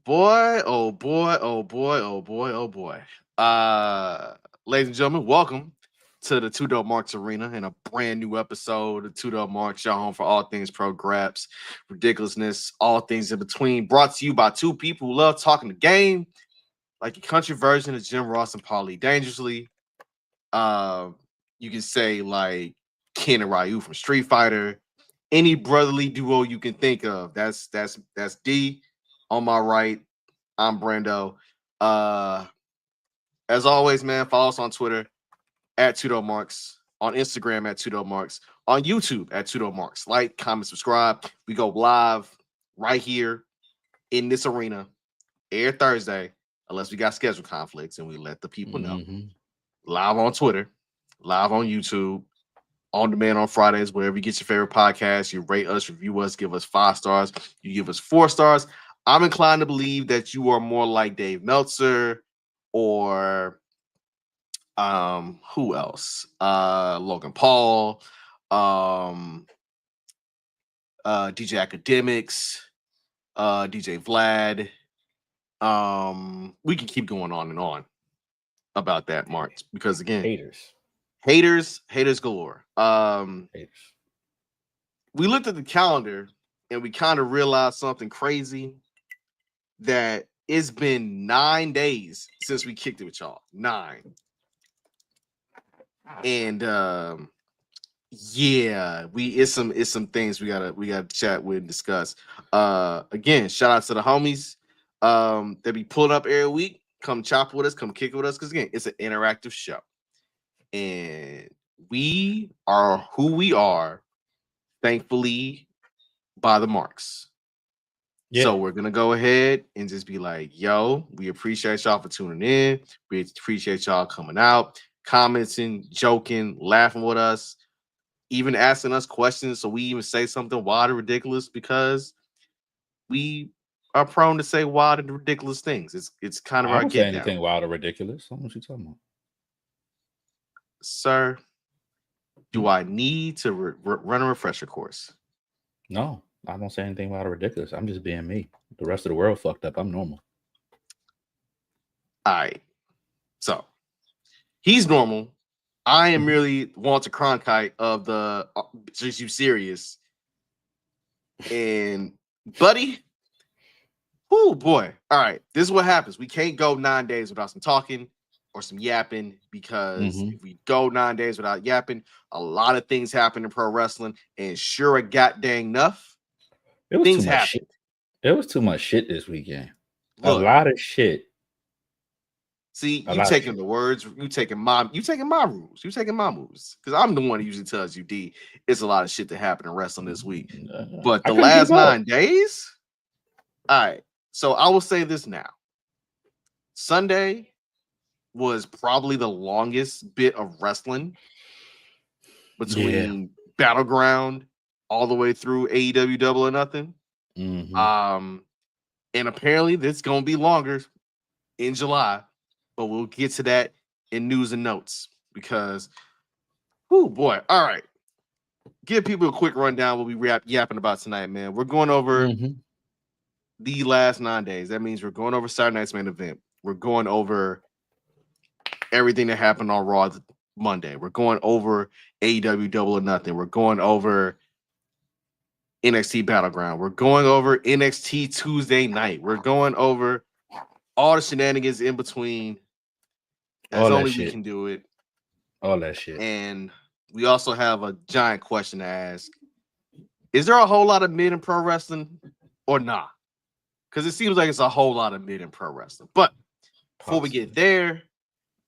boy, oh boy, oh boy, oh boy, oh boy. Ladies and gentlemen, welcome to the 2DopeMarks Arena and a brand new episode of 2DopeMarks, your home for all things pro graps, ridiculousness, all things in between. Brought to you by two people who love talking the game, like a country version of Jim Ross and Paulie Dangerously. Uh, you can say like Ken and Ryu from Street Fighter, any brotherly duo you can think of. That's D. On my right, I'm Brando. Uh, as always, man, follow us on Twitter at 2DopeMarks, on Instagram at 2DopeMarks, on YouTube at 2DopeMarks. Like, comment, subscribe. We go live right here in this arena every Thursday, unless we got schedule conflicts and we let the people know. Live on Twitter, live on YouTube, on demand on Fridays, wherever you get your favorite podcast. You rate us, review us, give us 5 stars. You give us 4 stars. I'm inclined to believe that you are more like Dave Meltzer or who else? Logan Paul, DJ Academics, DJ Vlad. We can keep going on and on about that, Mark, because again, haters galore. We looked at the calendar and we kind of realized something crazy, that it's been 9 days since we kicked it with y'all. 9. And yeah, it's some things we gotta chat with and discuss. Again, shout out to the homies that be pulling up every week. Come chop with us, come kick it with us, because again, it's an interactive show. And we are who we are, thankfully, by the marks. Yeah. So we're gonna go ahead and just be like, yo, we appreciate y'all for tuning in. We appreciate y'all coming out, commenting, joking, laughing with us, even asking us questions so we even say something wild and ridiculous, because we are prone to say wild and ridiculous things. It's kind of I our don't get say down. anything wild or ridiculous. What you talking about? Sir, do I need to run a refresher course? No, I don't say anything wild or ridiculous. I'm just being me. The rest of the world fucked up. I'm normal. All right. So he's normal. I am merely Walter Cronkite of the Just You Serious. And buddy, oh boy. All right. This is what happens. We can't go 9 days without some talking or some yapping, because if we go 9 days without yapping, a lot of things happen in pro wrestling, and sure a goddamn enough, things happen. It was too much shit this weekend. Look, a lot of shit. See, you taking the words, you taking my rules, you taking my moves, because I'm the one who usually tells you, D, it's a lot of shit that happened in wrestling this week. But the last 9 days, all right. So I will say this now. Sunday was probably the longest bit of wrestling between Battleground all the way through AEW Double or Nothing. And apparently this is gonna be longer in July. But we'll get to that in news and notes, because, oh boy, all right. Give people a quick rundown what we yapping about tonight, man. We're going over the last 9 days. That means we're going over Saturday night's main event. We're going over everything that happened on Raw Monday. We're going over AEW Double or Nothing. We're going over NXT Battleground. We're going over NXT Tuesday night. We're going over all the shenanigans in between, as only we can do it. All that shit. And we also have a giant question to ask. Is there a whole lot of mid in pro wrestling or not? Because it seems like it's a whole lot of mid in pro wrestling. But before we get there,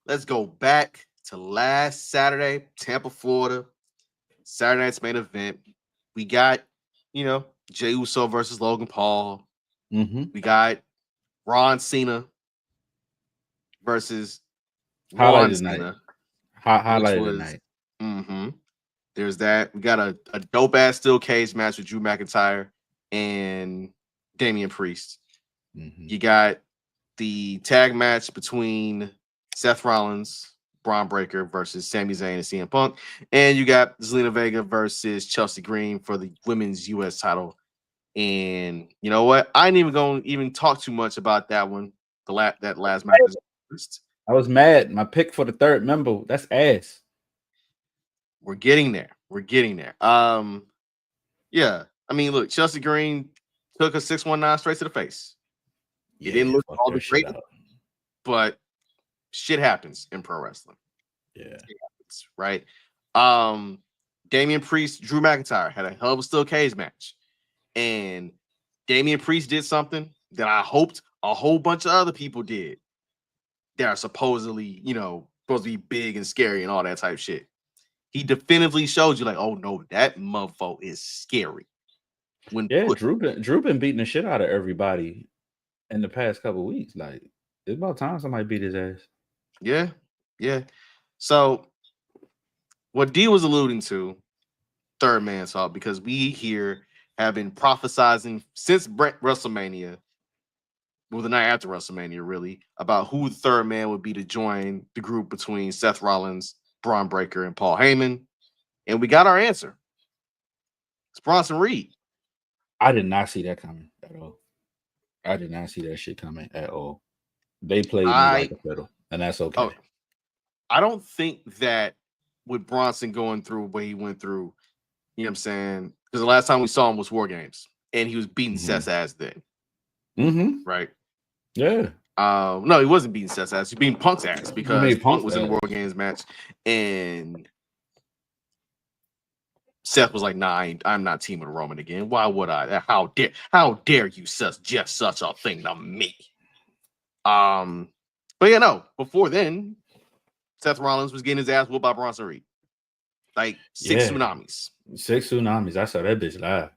let's go back to last Saturday, Tampa, Florida. Saturday night's main event. We got, Jey Uso versus Logan Paul. We got Ron Cena versus Highlight Cena. Highlight of the night. There's that. We got a dope ass steel cage match with Drew McIntyre and Damian Priest. You got the tag match between Seth Rollins, Braun Breaker versus Sami Zayn and CM Punk, and you got Zelina Vega versus Chelsea Green for the women's U.S. title And you know what? I ain't even going to even talk too much about that one. That last match. I was mad. My pick for the third member, that's ass. We're getting there. We're getting there. Yeah. I mean, look, Chelsea Green took a 619 straight to the face. It didn't look all the great, but shit happens in pro wrestling. Yeah. Shit happens, right? Damian Priest, Drew McIntyre had a hell of a steel cage match. And Damian Priest did something that I hoped a whole bunch of other people did. That are supposedly, supposed to be big and scary and all that type shit. He definitively showed you, like, oh no, that motherfucker is scary. Drew been beating the shit out of everybody in the past couple of weeks. Like, it's about time somebody beat his ass. Yeah. So, what D was alluding to, third man talk, because we here have been prophesizing since WrestleMania, well, the night after WrestleMania, really, about who the third man would be to join the group between Seth Rollins, Braun Breaker, and Paul Heyman. And we got our answer. It's Bronson Reed. I did not see that coming at all. I did not see that shit coming at all. They played me like a fiddle, and that's okay. Oh, I don't think that with Bronson going through what he went through, you know what I'm saying? Because the last time we saw him was War Games, and he was beating Seth's ass then. Right? Yeah. No, he wasn't beating Seth's ass. He was beating Punk's ass because Punk was in the War Games match, and Seth was like, "Nah, I'm not teaming Roman again. Why would I? How dare you suggest such a thing to me?" But yeah, no. Before then, Seth Rollins was getting his ass whooped by Bronson Reed, like six tsunamis. Six tsunamis. I saw that bitch live.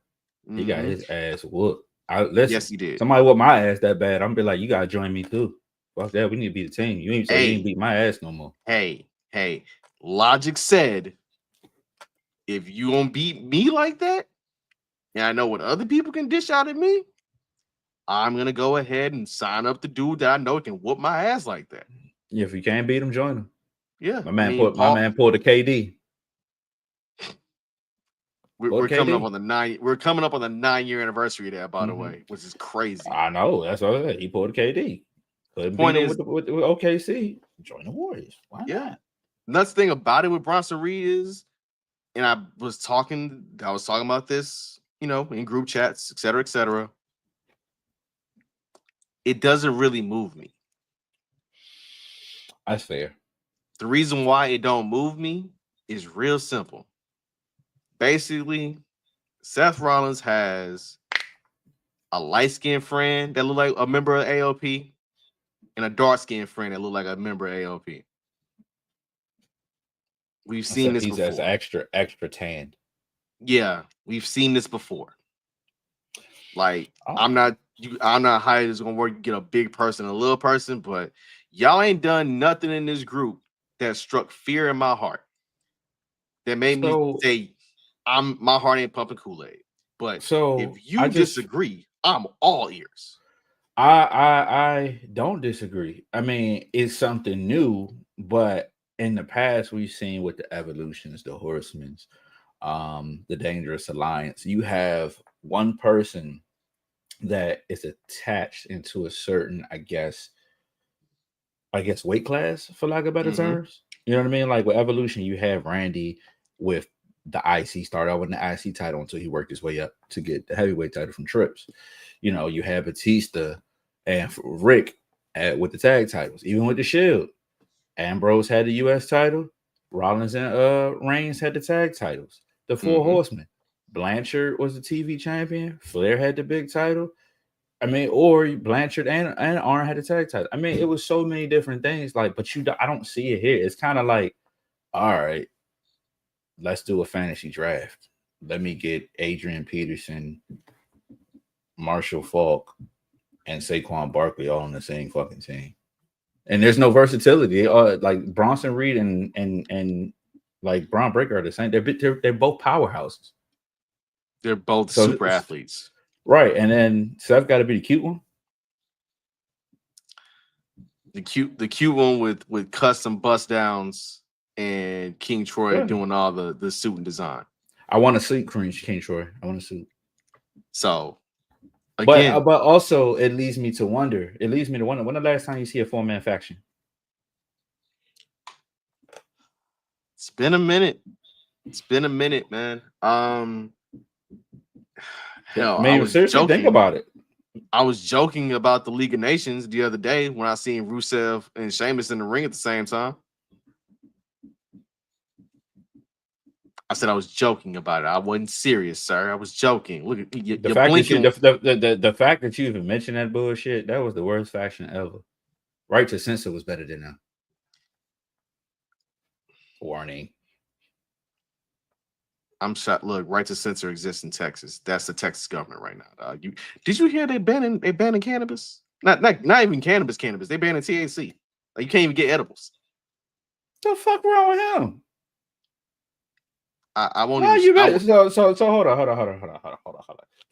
He got his ass whooped. Listen, yes, he did. Somebody whooped my ass that bad. I'm be like, you gotta join me too. Fuck that. We need to be the team. You ain't say you ain't beat my ass no more. Hey. Logic said, if you gonna beat me like that, and I know what other people can dish out at me, I'm gonna go ahead and sign up the dude that I know can whoop my ass like that. Yeah, if you can't beat him, join him. Yeah, my man pulled a KD. We're coming up on the 9-year anniversary there, by the way, which is crazy. I know, that's what I said. He pulled a KD. Couldn't beat him with OKC. Join the Warriors. Why not? Nuts thing about it with Bronson Reed is, and I was talking about this, in group chats, et cetera. It doesn't really move me. That's fair. The reason why it don't move me is real simple. Basically, Seth Rollins has a light-skinned friend that look like a member of AOP and a dark-skinned friend that look like a member of AOP. We've seen this before. He's extra tanned. Yeah, we've seen this before. Like, I'm not how it's gonna work. You get a big person, a little person, but y'all ain't done nothing in this group that struck fear in my heart. That made me say, my heart ain't pumping Kool-Aid. But if you disagree, I'm all ears. I don't disagree. I mean, it's something new, but in the past we've seen with the Evolutions, the Horsemen's, the Dangerous Alliance, you have one person that is attached into a certain, I guess weight class, for lack of better terms. You know what I mean? Like with Evolution, you have Randy with the IC, started out with the IC title until he worked his way up to get the heavyweight title from Trips. You have Batista and Rick with the tag titles, even with the Shield. Ambrose had the US title. Rollins and Reigns had the tag titles. The Four Horsemen. Blanchard was the TV champion. Flair had the big title. I mean, or Blanchard and Arn had the tag title. I mean, it was so many different things. Like, but I don't see it here. It's kind of like, all right, let's do a fantasy draft. Let me get Adrian Peterson, Marshall Faulk, and Saquon Barkley all on the same fucking team. And there's no versatility. Like Bronson Reed and like Braun Breaker are the same. They're both powerhouses. They're both super athletes. Right. And then Seth got to be the cute one. The cute one with custom bust downs and King Troy doing all the suit and design. I want to see King Troy. I want to see. So Again, but also it leads me to wonder. It leads me to wonder when the last time you see a 4-man faction. it's been a minute. It's been a minute, man. Hell, I mean, seriously, think about it. I was joking about the League of Nations the other day when I seen Rusev and Sheamus in the ring at the same time. I said I was joking about it. I wasn't serious, sir. I was joking. Look at you. The You're fact blinking. the fact that you even mentioned that bullshit, that was the worst faction ever. Right to Censor was better than them. Warning. I'm shot. Look, Right to Censor exists in Texas. That's the Texas government right now. Did you hear they banning cannabis? Not even cannabis. They banning THC. Like you can't even get edibles. The fuck wrong with him? I won't Why even. So hold on.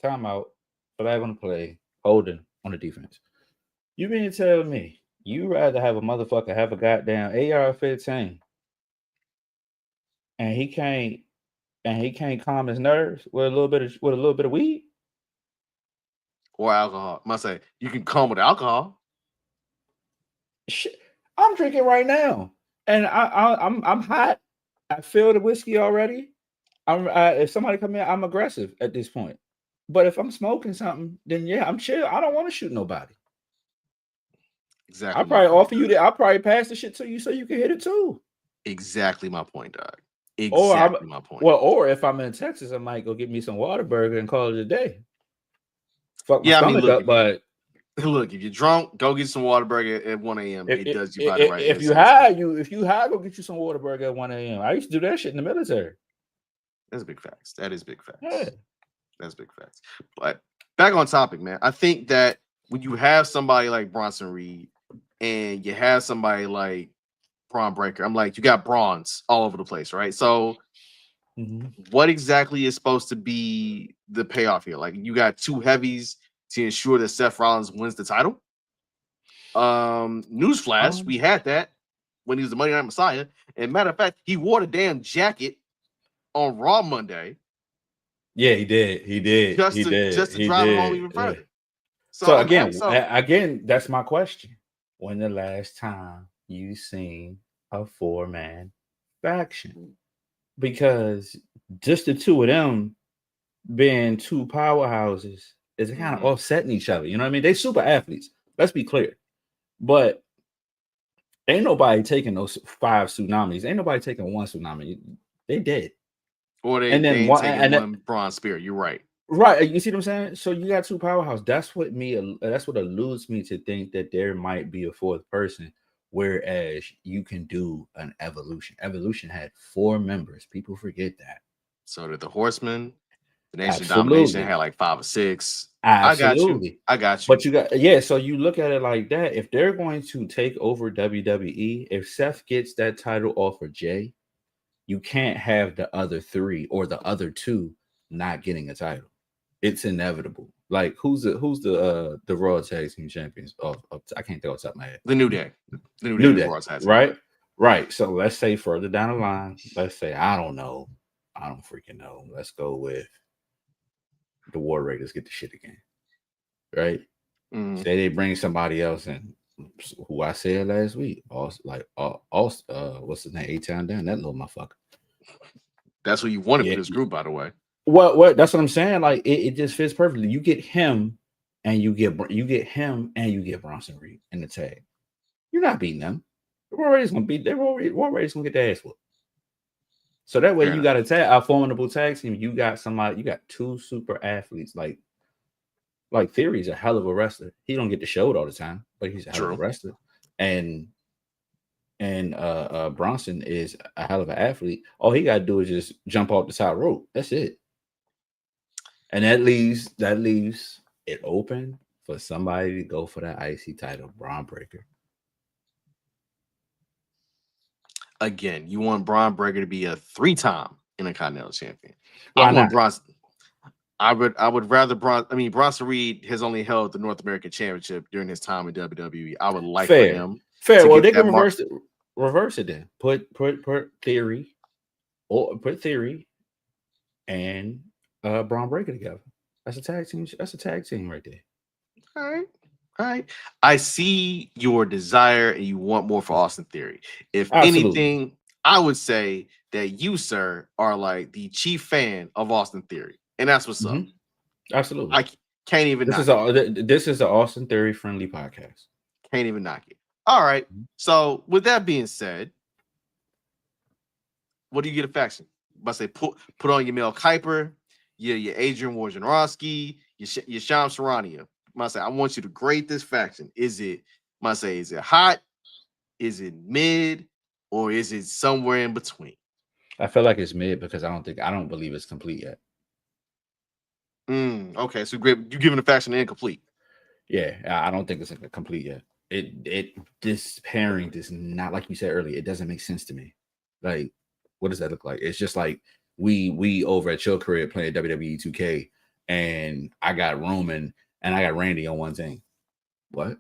Time out. Flag on the play. Holding on the defense. You mean to tell me you rather have a motherfucker have a goddamn AR-15 and he can't calm his nerves with a little bit of weed or alcohol? I must say you can calm with alcohol. Shit, I'm drinking right now, and I'm hot. I feel the whiskey already. If somebody come in, I'm aggressive at this point. But if I'm smoking something, then yeah, I'm chill. I don't want to shoot nobody. Exactly. I'll probably offer you that. I'll probably pass the shit to you so you can hit it too. Exactly my point, dog. Exactly my point. Well, or if I'm in Texas, I might go get me some Whataburger and call it a day. Fuck my stomach up, but look, if you're drunk, go get some Whataburger at 1 a.m. It does you by the right. If you high, go get you some Whataburger at 1 a.m. I used to do that shit in the military. That's big facts. That is big facts. Yeah. That's big facts. But back on topic, man. I think that when you have somebody like Bronson Reed and you have somebody like Braun Breaker, I'm like, you got bronze all over the place, right? So what exactly is supposed to be the payoff here? Like you got two heavies to ensure that Seth Rollins wins the title. Newsflash, we had that when he was the Monday Night Messiah. And matter of fact, he wore the damn jacket on Raw Monday. Yeah, he did. Just to drive it home even further. Yeah. So again, that's my question. When the last time you seen a 4-man faction? Because just the two of them being two powerhouses is kind of offsetting each other. You know what I mean? They super athletes. Let's be clear. But ain't nobody taking those 5 tsunamis. Ain't nobody taking one tsunami. They dead. Or they ain't taking one bronze spear. You're right. Right. You see what I'm saying? So you got two powerhouse. That's what alludes me to think that there might be a fourth person, whereas you can do an evolution. Evolution had 4 members. People forget that. So did the Horsemen. The Nation of Domination had like 5 or 6. Absolutely. I got you. But so you look at it like that. If they're going to take over WWE, if Seth gets that title off of Jey, you can't have the other 3 or the other 2 not getting a title. It's inevitable. Like who's the Raw Tag Team Champions? I can't think off the top of my head. The New Day. The New Day. Right. So let's say further down the line, let's say I don't freaking know. Let's go with the War Raiders get the shit again. Right? Say they bring somebody else in, who I said last week. What's his name? A-Town Down, that little motherfucker. That's what you wanted for this group, by the way. What? That's what I'm saying. Like it just fits perfectly. You get him, and you get Bronson Reed in the tag. You're not beating them. The War Raiders gonna beat. War Raiders gonna get their ass whooped. So that way, you got a formidable tag team. You got somebody. You got 2 super athletes. Like Theory's a hell of a wrestler. He don't get the show all the time, but he's a hell of a wrestler. And Bronson is a hell of an athlete. All he got to do is just jump off the top rope. That's it. And that leaves it open for somebody to go for that IC title, Braun Breaker. Again, you want Braun Breaker to be a 3-time Intercontinental Champion. Why not? Bronson. I would rather Bronson Reed has only held the North American Championship during his time in WWE. I would like for him. Fair. Well, they can reverse it then. Put Theory and Braun Breaker together. That's a tag team. That's a tag team right there. All right. All right. I see your desire and you want more for Austin Theory. If Absolutely. anything, I would say that you, sir, are like the chief fan of Austin Theory. And that's what's up. Absolutely. I can't even This knock is it. this is an Austin Theory friendly podcast. Can't even knock it. All right. So with that being said, what do you get a faction? I say put on your Mel Kiper, your Adrian Wojnarowski, your Sham Sarania. I say I want you to grade this faction. Is it hot? Is it mid? Or is it somewhere in between? I feel like it's mid because I don't believe it's complete yet. Okay, so great. You giving the faction incomplete? Yeah, I don't think it's complete yet. This pairing does not, like you said earlier, it doesn't make sense to me. Like, what does that look like? It's just like we over at your career playing WWE 2K, and I got Roman and I got Randy on one team. What?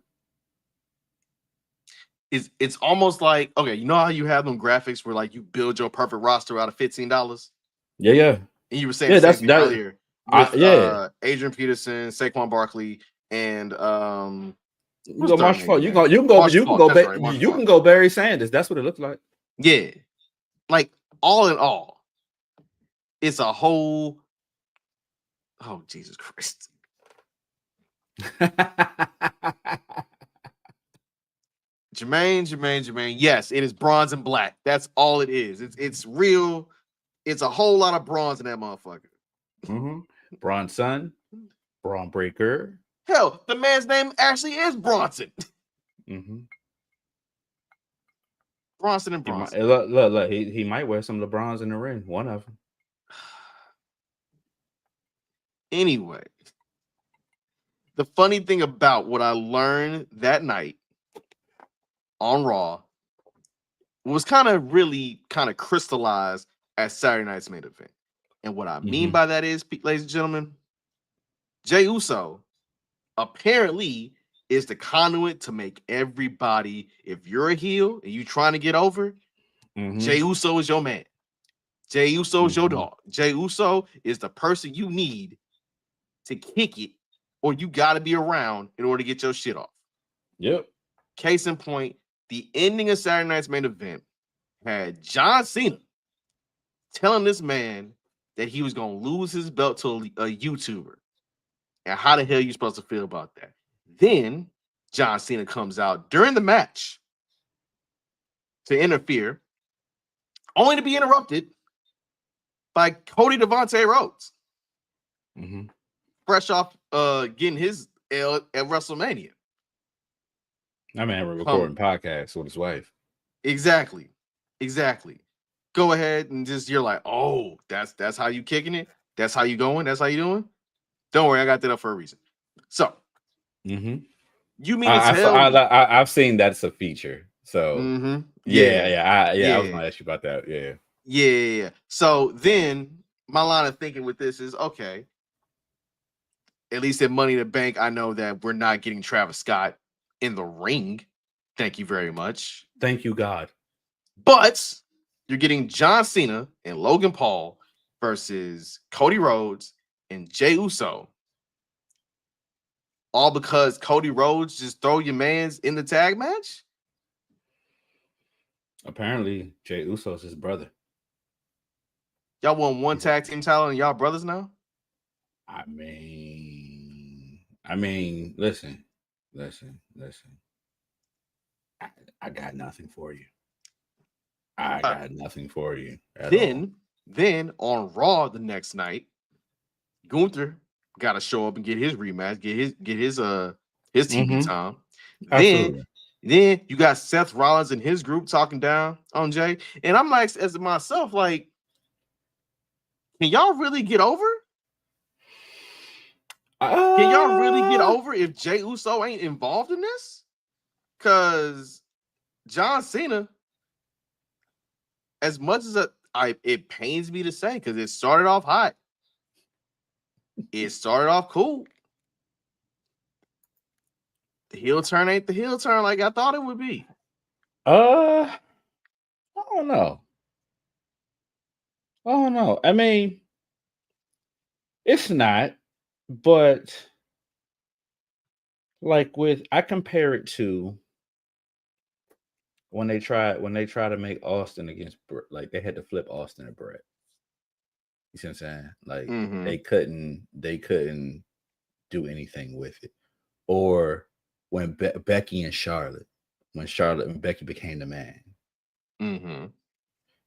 It's almost like, okay, you know how you have them graphics where like you build your perfect roster out of $15? Yeah. And you were saying the same thing earlier with Adrian Peterson, Saquon Barkley, and you go Marshall Falk. You can go Barry Sanders. That's what it looks like. Yeah. Like all in all, it's a whole Jesus Christ. Jermaine. Yes, it is bronze and black. That's all it is. It's real. It's a whole lot of bronze in that motherfucker. Bronson, Braun Breaker. Hell, the man's name actually is Bronson. Bronson and Bronson. Look, he might wear some LeBrons in the ring. One of them. Anyway, the funny thing about what I learned that night on Raw was really crystallized at Saturday night's main event. And what I mean by that is, ladies and gentlemen, Jey Uso apparently is the conduit to make everybody, if you're a heel and you're trying to get over, Jey Uso is your man. Jey Uso is your dog. Jey Uso is the person you need to kick it, or you got to be around in order to get your shit off. Yep. Case in point, the ending of Saturday night's main event had John Cena telling this man that he was going to lose his belt to a YouTuber. And how the hell are you supposed to feel about that? Then John Cena comes out during the match to interfere, only to be interrupted by Cody Devontae Rhodes. Fresh off getting his L at WrestleMania. I mean, we're recording podcasts with his wife. Exactly. Go ahead and you're like, oh, that's how you kicking it? That's how you going? That's how you doing? Don't worry, I got that up for a reason. So, you mean to tell me? I've seen that's a feature. So, I was going to ask you about that. Yeah. So then my line of thinking with this is, okay, at least at Money in the Bank, I know that we're not getting Travis Scott in the ring. Thank you very much. Thank you, God. But you're getting John Cena and Logan Paul versus Cody Rhodes and Jey Uso. All because Cody Rhodes just throw your mans in the tag match? Apparently, Jey Uso's his brother. Y'all won one tag team title and y'all brothers now? I mean, listen. I got nothing for you. I got nothing for you. Then on Raw the next night, Gunther got to show up and get his rematch, get his TV time. Then you got Seth Rollins and his group talking down on Jey, and I'm like, as myself, like, can y'all really get over? Can y'all really get over if Jey Uso ain't involved in this? Because John Cena, as much as it pains me to say, because it started off hot. It started off cool. The heel turn ain't the heel turn like I thought it would be. I don't know. I mean, it's not. But like I compare it to when they try to make Austin against like they had to flip Austin and Brett. You see what I'm saying? Like Mm-hmm. they couldn't do anything with it. Or when Becky and Charlotte, when Charlotte and Becky became the man. Mm-hmm.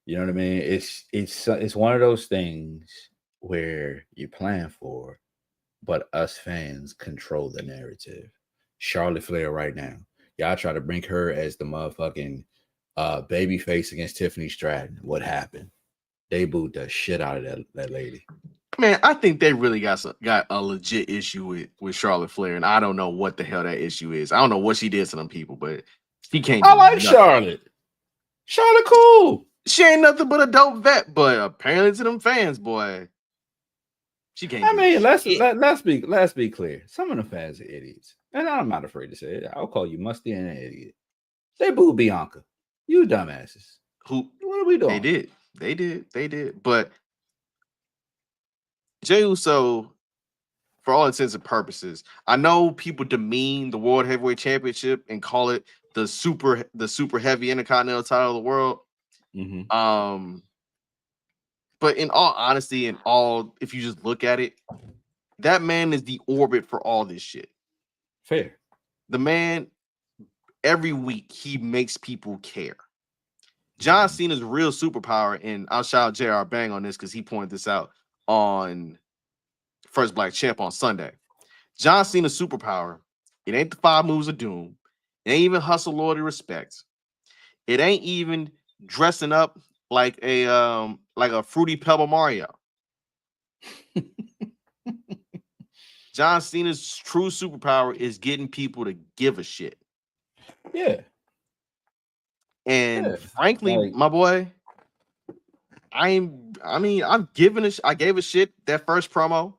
You know what I mean? It's one of those things where you plan for, but us fans control the narrative. Charlotte Flair right now, y'all try to bring her as the motherfucking baby face against Tiffany Stratton. What happened? They booed the shit out of that lady. Man, I think they really got a legit issue with Charlotte Flair, and I don't know what the hell that issue is. I don't know what she did to them people, but she can't I do like nothing. Charlotte. Charlotte cool. She ain't nothing but a dope vet, but apparently to them fans, boy, she can't. I do mean, shit. let's be clear. Some of the fans are idiots, and I'm not afraid to say it. I'll call you Musty and an idiot. They booed Bianca. You dumbasses. Who What are we doing? they did. But Jey Uso, for all intents and purposes, I know people demean the World Heavyweight Championship and call it the super heavy intercontinental title of the world. Mm-hmm. But in all honesty, if you just look at it, that man is the orbit for all this shit. Fair. The man, every week, he makes people care. John Cena's real superpower, and I'll shout out JR Bang on this because he pointed this out on First Black Champ on Sunday. John Cena's superpower, it ain't the 5 moves of doom. It ain't even hustle, loyalty, respect. It ain't even dressing up like a fruity pebble Mario. John Cena's true superpower is getting people to give a shit. Yeah. And frankly, my boy, I gave a shit that first promo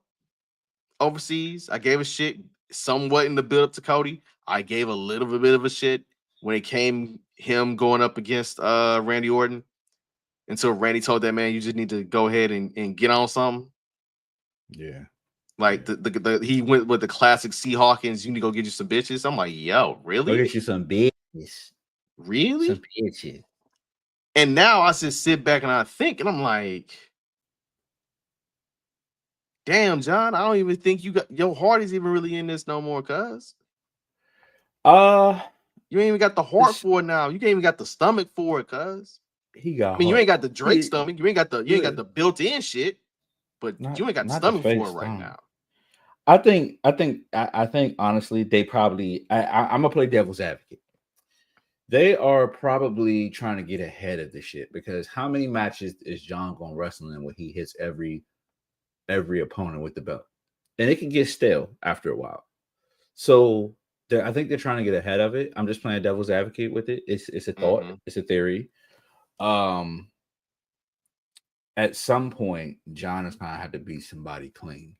overseas. I gave a shit somewhat in the build up to Cody. I gave a little bit of a shit when it came him going up against Randy Orton until Randy told that man, you just need to go ahead and get on something. Yeah. Like he went with the classic Seahawkins, you need to go get you some bitches. I'm like, yo, really? Go get you some bitches. Really? Some bitches. And now I just sit back and I think, and I'm like, damn, John, I don't even think you got your heart is even really in this no more, cuz. You ain't even got the heart for it now. You ain't even got the stomach for it, cuz. He got. I mean, you ain't got the Drake stomach. You ain't got the built-in shit, but you ain't got the stomach for it right now. I think honestly, they probably. I'm gonna play devil's advocate. They are probably trying to get ahead of the shit because how many matches is John gonna wrestle in when he hits every opponent with the belt, and it can get stale after a while. So I think they're trying to get ahead of it. I'm just playing devil's advocate with it. It's a thought. Mm-hmm. It's a theory. At some point, John is gonna have to beat somebody clean.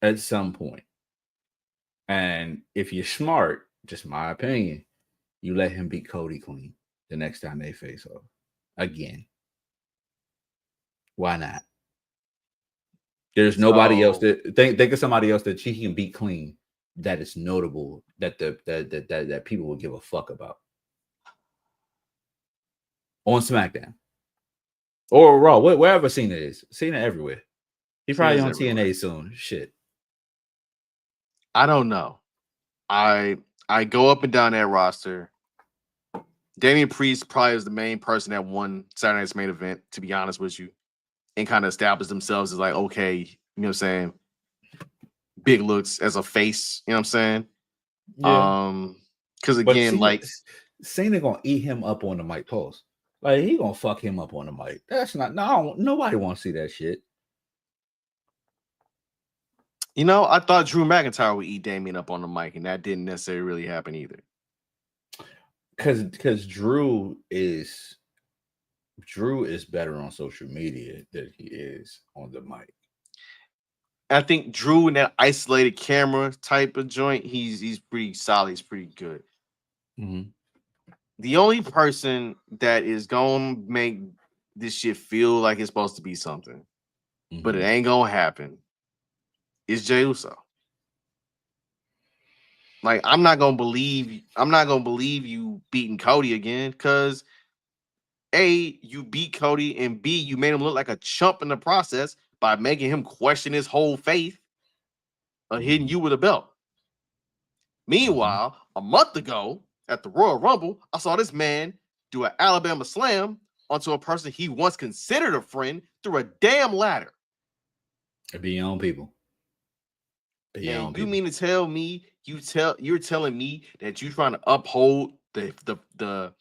At some point, and if you're smart, just my opinion, you let him beat Cody clean the next time they face off again. Why not? There's nobody else that think of somebody else that he can beat clean that is notable that that people will give a fuck about on SmackDown or Raw, wherever Cena is. Cena everywhere. He's probably on everywhere. TNA soon. Shit. I don't know. I go up and down that roster. Damian Priest probably is the main person that won Saturday Night's main event, to be honest with you, and kind of established themselves as like, okay, you know what I'm saying? Big looks as a face, you know what I'm saying? Yeah. Because again, Cena gonna eat him up on the mic post. Like he gonna fuck him up on the mic. That's not nobody wants to see that shit. You know, I thought Drew McIntyre would eat Damian up on the mic, and that didn't necessarily really happen either. Because Drew is better on social media than he is on the mic. I think Drew in that isolated camera type of joint, he's pretty solid. He's pretty good. Mm-hmm. The only person that is gonna make this shit feel like it's supposed to be something, but it ain't gonna happen, is Jey Uso. Like, I'm not gonna believe you beating Cody again, because A, you beat Cody, and B, you made him look like a chump in the process by making him question his whole faith of hitting you with a belt. Meanwhile, a month ago at the Royal Rumble, I saw this man do an Alabama slam onto a person he once considered a friend through a damn ladder. Be your own people. And you mean to tell me you're telling me that you're trying to uphold the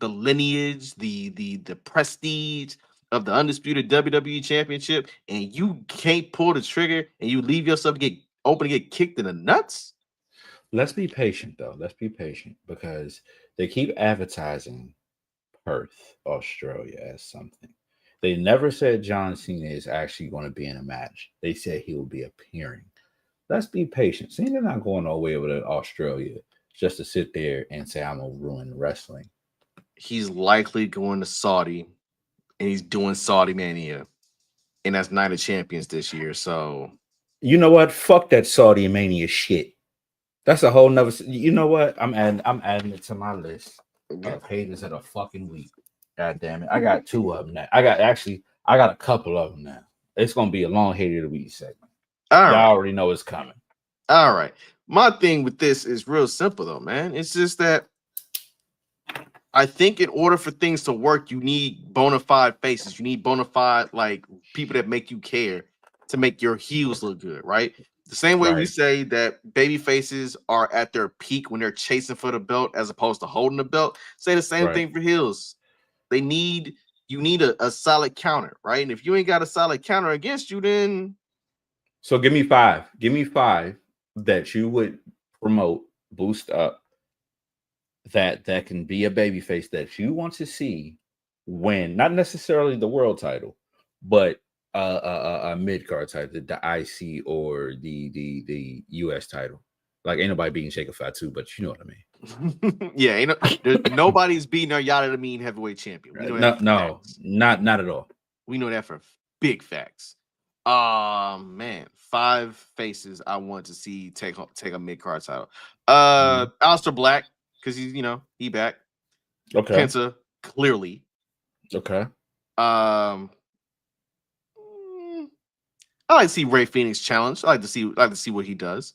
lineage, the prestige of the undisputed WWE Championship, and you can't pull the trigger and you leave yourself to get kicked in the nuts? Let's be patient, though. Let's be patient, because they keep advertising Perth, Australia as something. They never said John Cena is actually going to be in a match. They said he will be appearing. Let's be patient. Cena's not going nowhere with Australia just to sit there and say, I'm going to ruin wrestling. He's likely going to Saudi, and he's doing Saudi Mania. And that's Night of Champions this year. So, you know what? Fuck that Saudi Mania shit. That's a whole nother. You know what? I'm adding it to my list of haters of the fucking week. God damn it! I got two of them now. I got a couple of them now. It's gonna be a long hater of the week segment. Y'all already know it's coming. All right. My thing with this is real simple, though, man. It's just that I think in order for things to work, you need bona fide faces. You need bona fide, like, people that make you care to make your heels look good, right? The same way we say that baby faces are at their peak when they're chasing for the belt as opposed to holding the belt. Say the same thing for heels. You need a solid counter, right? And if you ain't got a solid counter against you, then so give me five. Give me five that you would promote, boost up, that can be a babyface that you want to see win, not necessarily the world title, but a mid-card title, the IC or the US title. Like, ain't nobody beating Jacob Fatu, but you know what I mean. Yeah, nobody's beating our Yada the Mean heavyweight champion. We know that not at all. We know that for big facts. Man, 5 faces I want to see take a mid-card title. Aleister Black, because he back. Okay. Penta, clearly. Okay. I like to see Ray Phoenix challenge. I like to see what he does.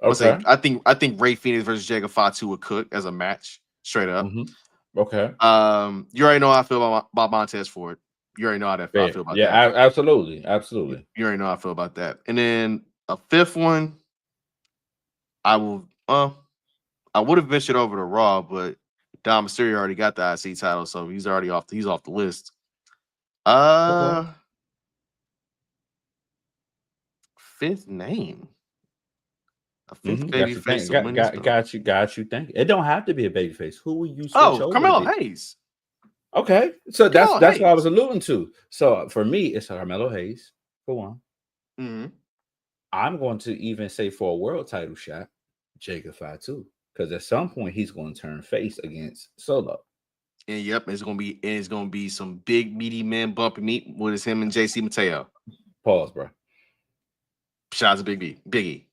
Okay. I think Ray Phoenix versus Jacob Fatu would cook as a match, straight up. Okay. You already know how I feel about Montez Ford. You already know how I feel about that. Yeah, absolutely. You already know how I feel about that. And then a 5th one, I would have ventured over to Raw, but Dom Mysterio already got the IC title, so he's already off the list. 5th name. A 5th baby face. Got you. Think it don't have to be a baby face. Who will you switch over? Carmelo Hayes. Okay, so that's what I was alluding to. So for me, it's Carmelo Hayes for one. I'm going to even say for a world title shot, Jacob Fatu, because at some point he's going to turn face against Solo. And it's gonna be some big meaty men bumping meat with him and JC Mateo. Pause, bro. Shout out to Big E.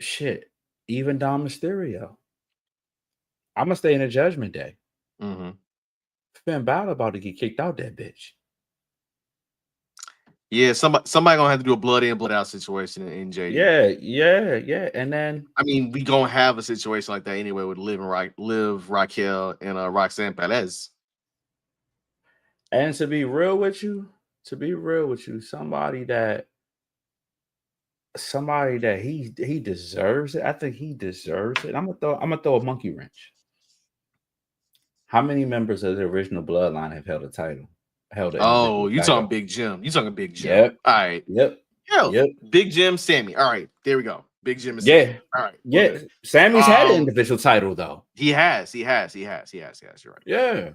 Shit, even Dom Mysterio. I'm gonna stay in a Judgment Day. Finn Balor about to get kicked out that bitch. Yeah, somebody gonna have to do a blood in, blood out situation in JD. Yeah. And then we gonna have a situation like that anyway with Liv, Raquel, and Roxanne Perez. And to be real with you, somebody that he deserves it. I think he deserves it. I'm gonna throw a monkey wrench. How many members of the original bloodline have held a title? You talking Big Jim. Big Jim. Yep. All right. Yep. Big Jim, Sammy. All right. There we go. Big Jim and Sammy. All right. Yeah. Sammy's had an individual title, though. He has. You're right. Yeah.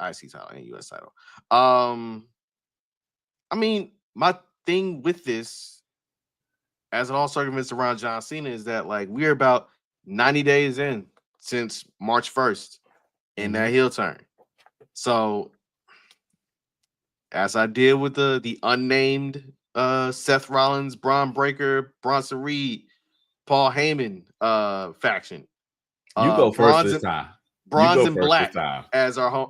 IC title and US title. My thing with this, as it all circumvents around John Cena, is that, like, we're about 90 days in since March 1st in that heel turn. So, as I did with the unnamed Seth Rollins, Braun Breaker, Bronson Reed, Paul Heyman faction. You go first this time. You Bronze go and first this Black time. as our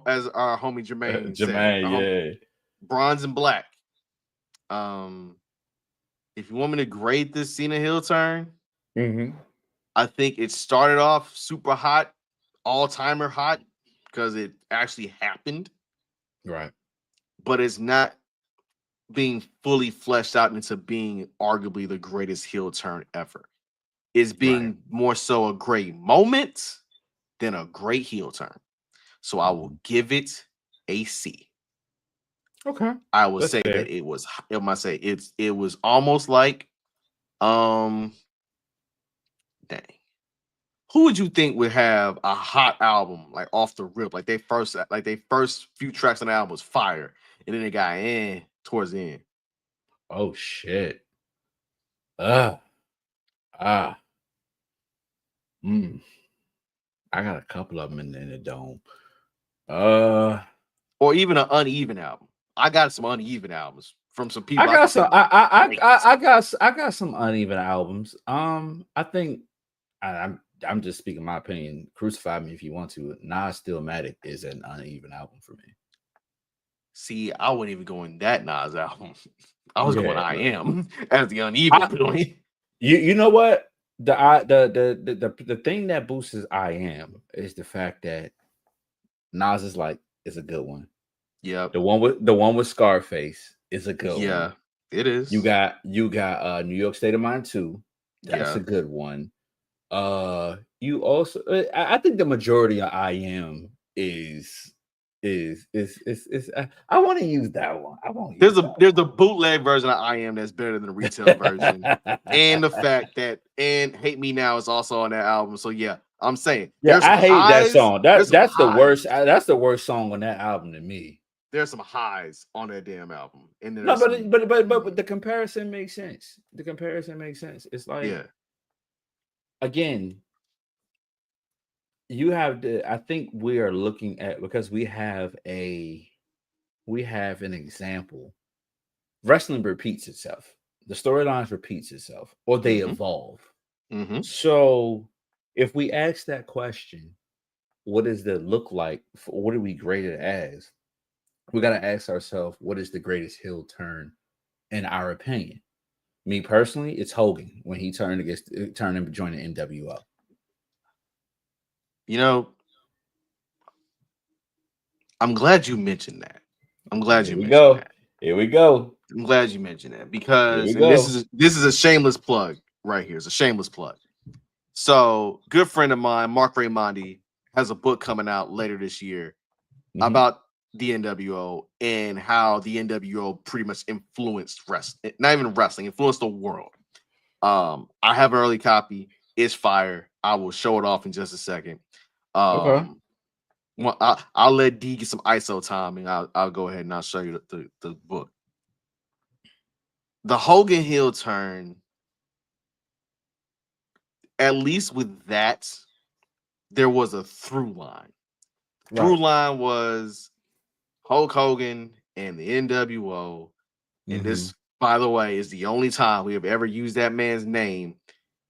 homie Jermaine said. Jermaine, yeah. Bronze and Black. If you want me to grade this Cena heel turn, I think it started off super hot, all-timer hot, because it actually happened. Right. But it's not being fully fleshed out into being arguably the greatest heel turn ever. It's being more so a great moment than a great heel turn. So I will give it a C. Okay. I will say that it was, it was almost like, dang. Who would you think would have a hot album like off the rip, like they first few tracks on the album was fire, and then it got in towards the end? Oh shit. I got a couple of them in the dome. Or even an uneven album. I got some uneven albums from some people. I got some uneven albums. I think I'm just speaking my opinion. Crucify me if you want to. Nas Stillmatic is an uneven album for me. See, I wouldn't even go in that Nas album. I was going I Am as the uneven. You know what? The thing that boosts I Am is the fact that Nas is a good one. Yeah. The one with Scarface is a good one. Yeah, it is. You got New York State of Mind 2. That's a good one. You also I think the majority of I Am is I want to use that one. There's a bootleg version of I Am that's better than the retail version. And the fact that Hate Me Now is also on that album. So yeah, I'm saying I hate that song. That's the worst. That's the worst song on that album to me. There's some highs on that damn album. And no, but the comparison makes sense. It's like again, you have I think we are looking at, because we have an example. Wrestling repeats itself. The storylines repeats itself, or they evolve. So if we ask that question, what does that look like? What do we grade it as? We got to ask ourselves, what is the greatest heel turn in our opinion? Me personally, it's Hogan when he turned and joined the NWO. You know, I'm glad you mentioned that. Here we go. I'm glad you mentioned that, because this is a shameless plug right here. It's a shameless plug. So, good friend of mine, Mark Raimondi, has a book coming out later this year about the NWO and how the NWO pretty much influenced wrestling, not even wrestling, influenced the world. I have an early copy. It's fire. I will show it off in just a second. Well, I'll let D get some ISO time, and I'll go ahead and I'll show you the book. The Hogan heel turn, at least with that, there was a through line. Through line was Hulk Hogan and the NWO. And this, by the way, is the only time we have ever used that man's name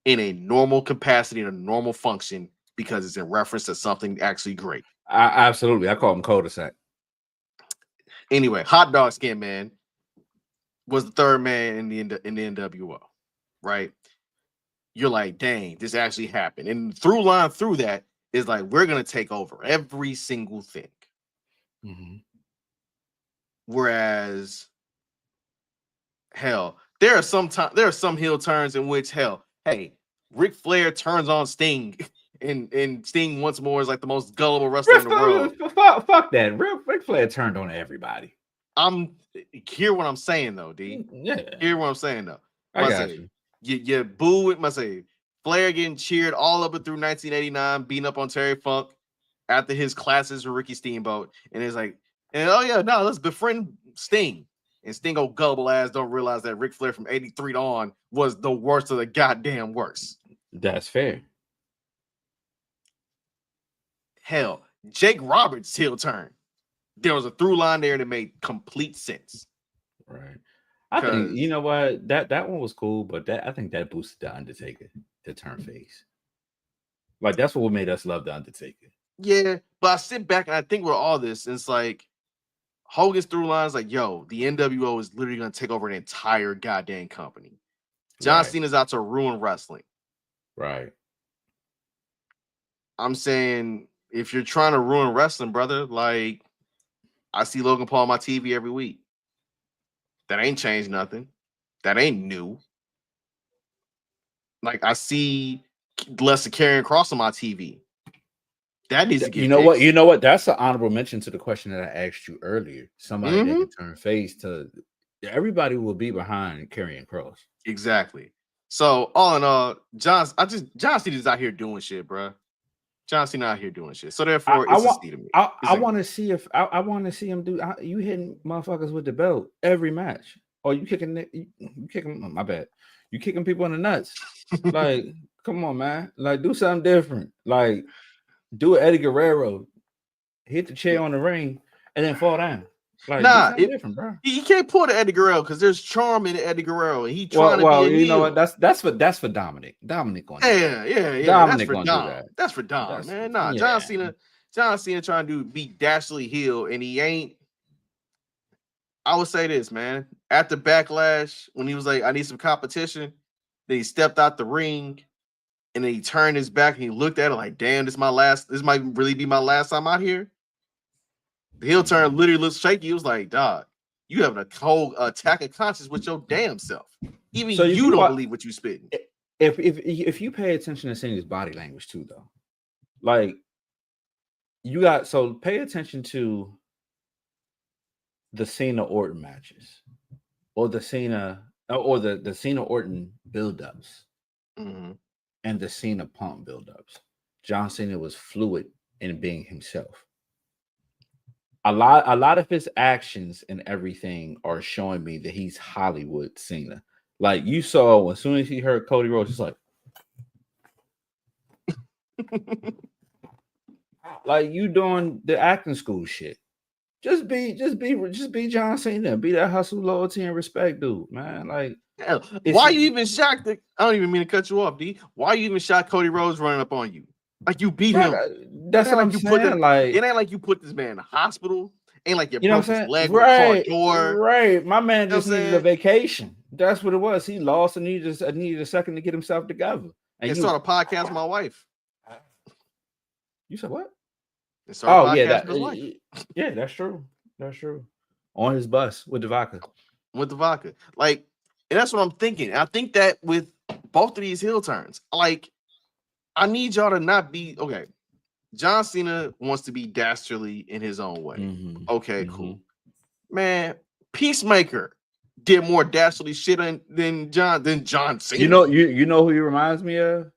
in a normal capacity, in a normal function, because it's in reference to something actually great. Absolutely. I call him cul-de-sac. Anyway, Hot Dog Skin Man was the third man in the NWO, right? You're like, dang, this actually happened. And the through line through that is like, we're going to take over every single thing. Whereas, hell, there are some heel turns in which, hell, hey, Ric Flair turns on Sting, and Sting once more is like the most gullible wrestler in the world. Fuck that. Ric Flair turned on everybody. Hear what I'm saying though, D. Yeah. Hear what I'm saying though. I got you. You boo it, must say. Flair getting cheered all up through 1989, beating up on Terry Funk after his classes with Ricky Steamboat, and it's like, oh yeah, no, let's befriend Sting. And Sting, old gullible ass, don't realize that Ric Flair from 83 on was the worst of the goddamn worst. That's fair. Hell, Jake Roberts' heel turn. There was a through line there that made complete sense. Right. I think you know what that one was cool, but I think that boosted the Undertaker to turn face. Like that's what made us love the Undertaker. Yeah, but I sit back and I think with all this, and it's like Hogan's through lines like, yo, the NWO is literally gonna take over an entire goddamn company. John Cena's out to ruin wrestling. Right. I'm saying if you're trying to ruin wrestling, brother, like I see Logan Paul on my TV every week. That ain't changed nothing. That ain't new. Like I see Lester Karrion Kross on my TV. That needs to get fixed. You know what? That's an honorable mention to the question that I asked you earlier. Somebody that can turn face to everybody will be behind Karrion Kross. Exactly. So all in all, John Cena's out here doing shit, bro. John Cena out here doing shit. So therefore, it's a C to me. I want to see if I want to see him do. You hitting motherfuckers with the belt every match, or you kicking my bad. You kicking people in the nuts. Like, come on, man. Like, do something different. Like, do Eddie Guerrero, hit the chair on the ring, and then fall down. Like, nah, different, bro. He can't pull the Eddie Guerrero because there's charm in Eddie Guerrero, and he trying to be a you know heel. what? That's for Dominic. Dominic on yeah. Dominic gonna do that. That's for Dom, man. Nah, yeah. John Cena trying to be dastardly heel, and he ain't. I would say this, man. After Backlash, when he was like, "I need some competition," then he stepped out the ring, and then he turned his back and he looked at it like, "Damn, this might really be my last time out here." The heel turn literally looks shaky. He was like, "Dog, you having a whole attack of conscience with your damn self. Even so you don't believe what you spitting." If you pay attention to Cena's body language too, though, like pay attention to the Cena Orton matches, or the Cena Orton buildups, and the Cena Punk buildups. John Cena was fluid in being himself. A lot of his actions and everything are showing me that he's Hollywood Cena. Like you saw as soon as he heard Cody Rhodes, he's like, like you doing the acting school shit. Just be John Cena. Be that hustle, loyalty, and respect, dude, man. Like, why you even shocked? I don't even mean to cut you off, D. Why you even shocked Cody Rhodes running up on you? Like you beat him. That's what I'm saying. Like it ain't like you put this man in the hospital. Ain't like you broke his leg with a car door. Right. My man just needed a vacation. That's what it was. He lost and needed a second to get himself together. And start a podcast with my wife. You said what? Yeah, that's true. That's true. On his bus with the vodka. Like, and that's what I'm thinking. I think that with both of these heel turns, like, I need y'all to not be okay. John Cena wants to be dastardly in his own way. Okay, cool. Man, Peacemaker did more dastardly shit than John Cena. You know who he reminds me of?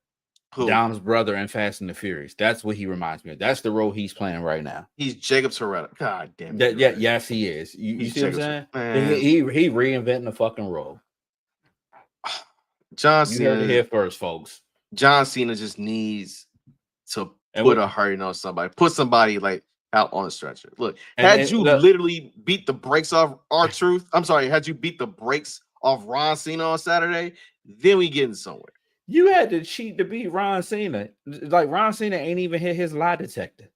Dom's brother in Fast and the Furious. That's what he reminds me of. That's the role he's playing right now. He's Jacob Toretta. God damn it. Yes, he is. You see what I'm saying? He reinventing the fucking role. John Cena. You heard it here first, folks. John Cena just needs to put a hurting on somebody. Put somebody like out on a stretcher. Look, had you literally beat the brakes off R-Truth, I'm sorry, had you beat the brakes off Ron Cena on Saturday, then we getting somewhere. You had to cheat to beat Ron Cena. Like Ron Cena ain't even hit his lie detector.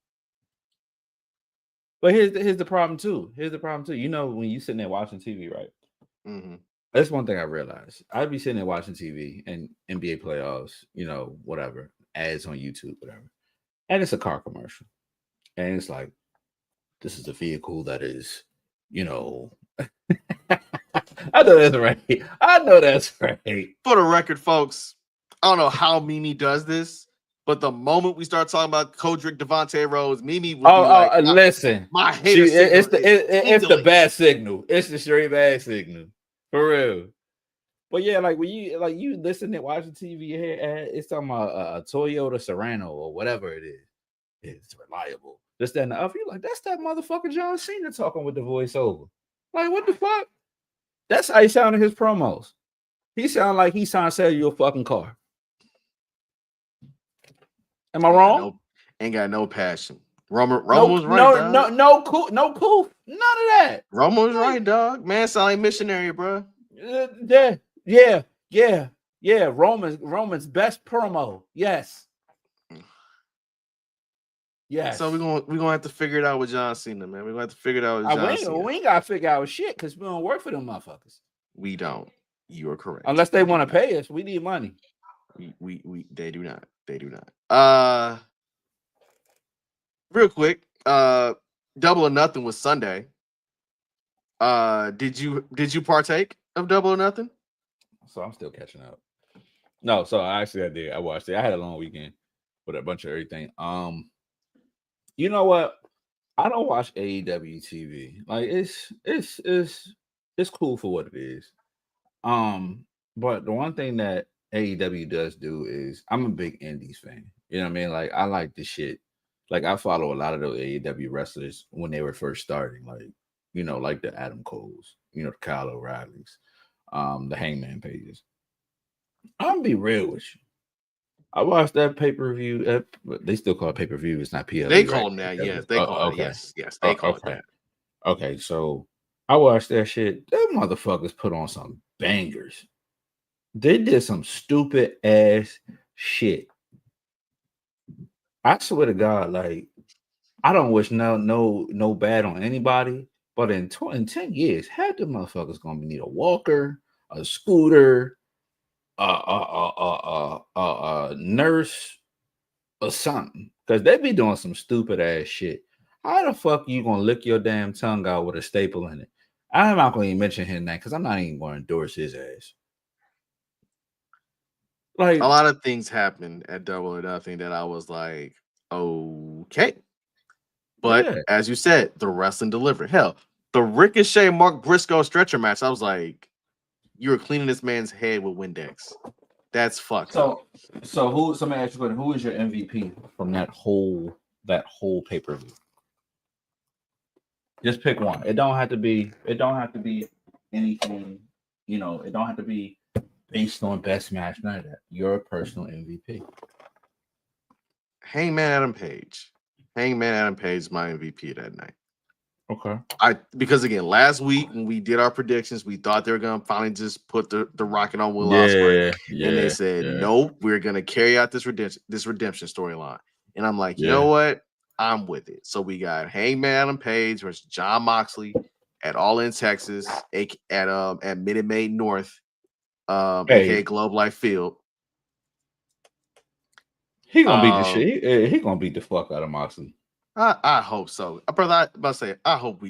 But here's the problem too. You know, when you sitting there watching TV, right? That's one thing I realized. I'd be sitting there watching TV and NBA playoffs, you know, whatever, ads on YouTube, whatever. And it's a car commercial. And it's like, this is a vehicle that is, you know, I know that's right. For the record, folks, I don't know how Mimi does this, but the moment we start talking about Kodrick Devontae Rhodes, Mimi will be like, listen, my hater it's the bad signal. It's the straight bad signal. For real. But yeah, like when you listen and watching TV, it's talking about a Toyota Serrano or whatever it is. It's reliable. This, that, and the other. You're like, that's that motherfucker John Cena talking with the voiceover. Like, what the fuck? That's how he sounded in his promos. He sounded like he's trying to sell you a fucking car. Am I wrong? Ain't got no passion. Roman was right, dog. No cool. None of that. Roman was right, dog. Man, sound like missionary, bro. Yeah. Roman's best promo. Yes. So we're gonna have to figure it out with John Cena, man. We're gonna have to figure it out with John Cena. We ain't gotta figure out shit because we don't work for them motherfuckers. We don't. You are correct. Unless they want to pay us, we need money. We they do not. They do not. Real quick, Double or Nothing was Sunday. Did you partake of Double or Nothing? So I'm still catching up. No, so I did. I watched it. I had a long weekend with a bunch of everything. You know what? I don't watch AEW TV. Like it's cool for what it is. But the one thing that AEW does do is I'm a big Indies fan. You know what I mean? Like I like the shit. Like I follow a lot of those AEW wrestlers when they were first starting, like like the Adam Coles, the Kyle O'Reillys, the Hangman Pages. I'm gonna be real with you. I watched that pay-per-view. They still call it pay-per-view. It's not PLE. They call them that. Yes, they call it. Yes, they call it that. Okay, so I watched that shit. Them motherfuckers put on some bangers. They did some stupid ass shit. I swear to God, like I don't wish no bad on anybody, but in 10 years, half the motherfuckers gonna need a walker, a scooter, a nurse, or something, because they be doing some stupid ass shit. How the fuck you gonna lick your damn tongue out with a staple in it? I'm not gonna even mention his name because I'm not even gonna endorse his ass. Like a lot of things happened at Double or Nothing that I was like, okay. But as you said, the wrestling delivered. Hell, the Ricochet Mark Briscoe stretcher match, I was like, you were cleaning this man's head with Windex. That's fucked up. So somebody asked you, who is your MVP from that whole pay-per-view? Just pick one. It don't have to be anything, it don't have to be based on best match, none of that. Your personal MVP. Hangman Adam Page. Hangman Adam Page is my MVP that night. Okay. Because again, last week when we did our predictions, we thought they were gonna finally just put the rocket on Will Ospreay, and they said nope, we're gonna carry out this redemption storyline. And I'm like, you know what? I'm with it. So we got Hangman Adam Page versus Jon Moxley at All In Texas, at Minute Maid North, aka Globe Life Field. He gonna beat the shit. He gonna beat the fuck out of Moxley. I hope so, brother. I about to say, I hope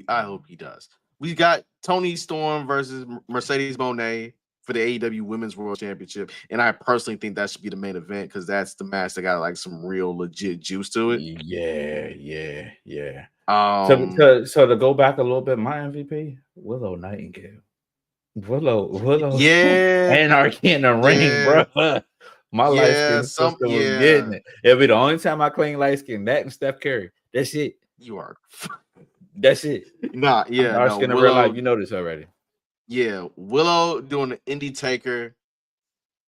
he does. We got Toni Storm versus Mercedes Moné for the AEW Women's World Championship, and I personally think that should be the main event because that's the match that got like some real legit juice to it. Yeah. So to go back a little bit, my MVP, Willow Nightingale. Willow. Yeah, Anarchy in the ring, bro. My light skin sister was getting it. It'll be the only time I claim light skin. That and Steph Curry. That's it. You are. That's it. Nah, yeah. Dark skin in real life. You know this already. Yeah, Willow doing the indie taker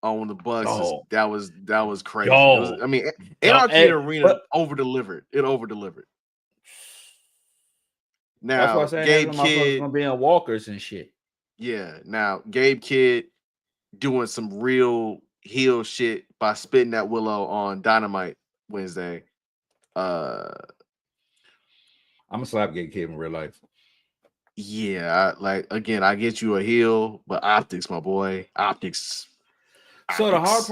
on the Bucks. That was crazy. Anarchy in the Arena over delivered. It over delivered. Now, that's why I said Gabe Kidd gonna be on walkers and shit. Yeah. Now, Gabe Kidd doing some real heel shit by spitting that Willow on Dynamite Wednesday. I'm gonna slap Gabe Kidd in real life. Yeah, again, I get you a heel, but optics, my boy, optics. So the hard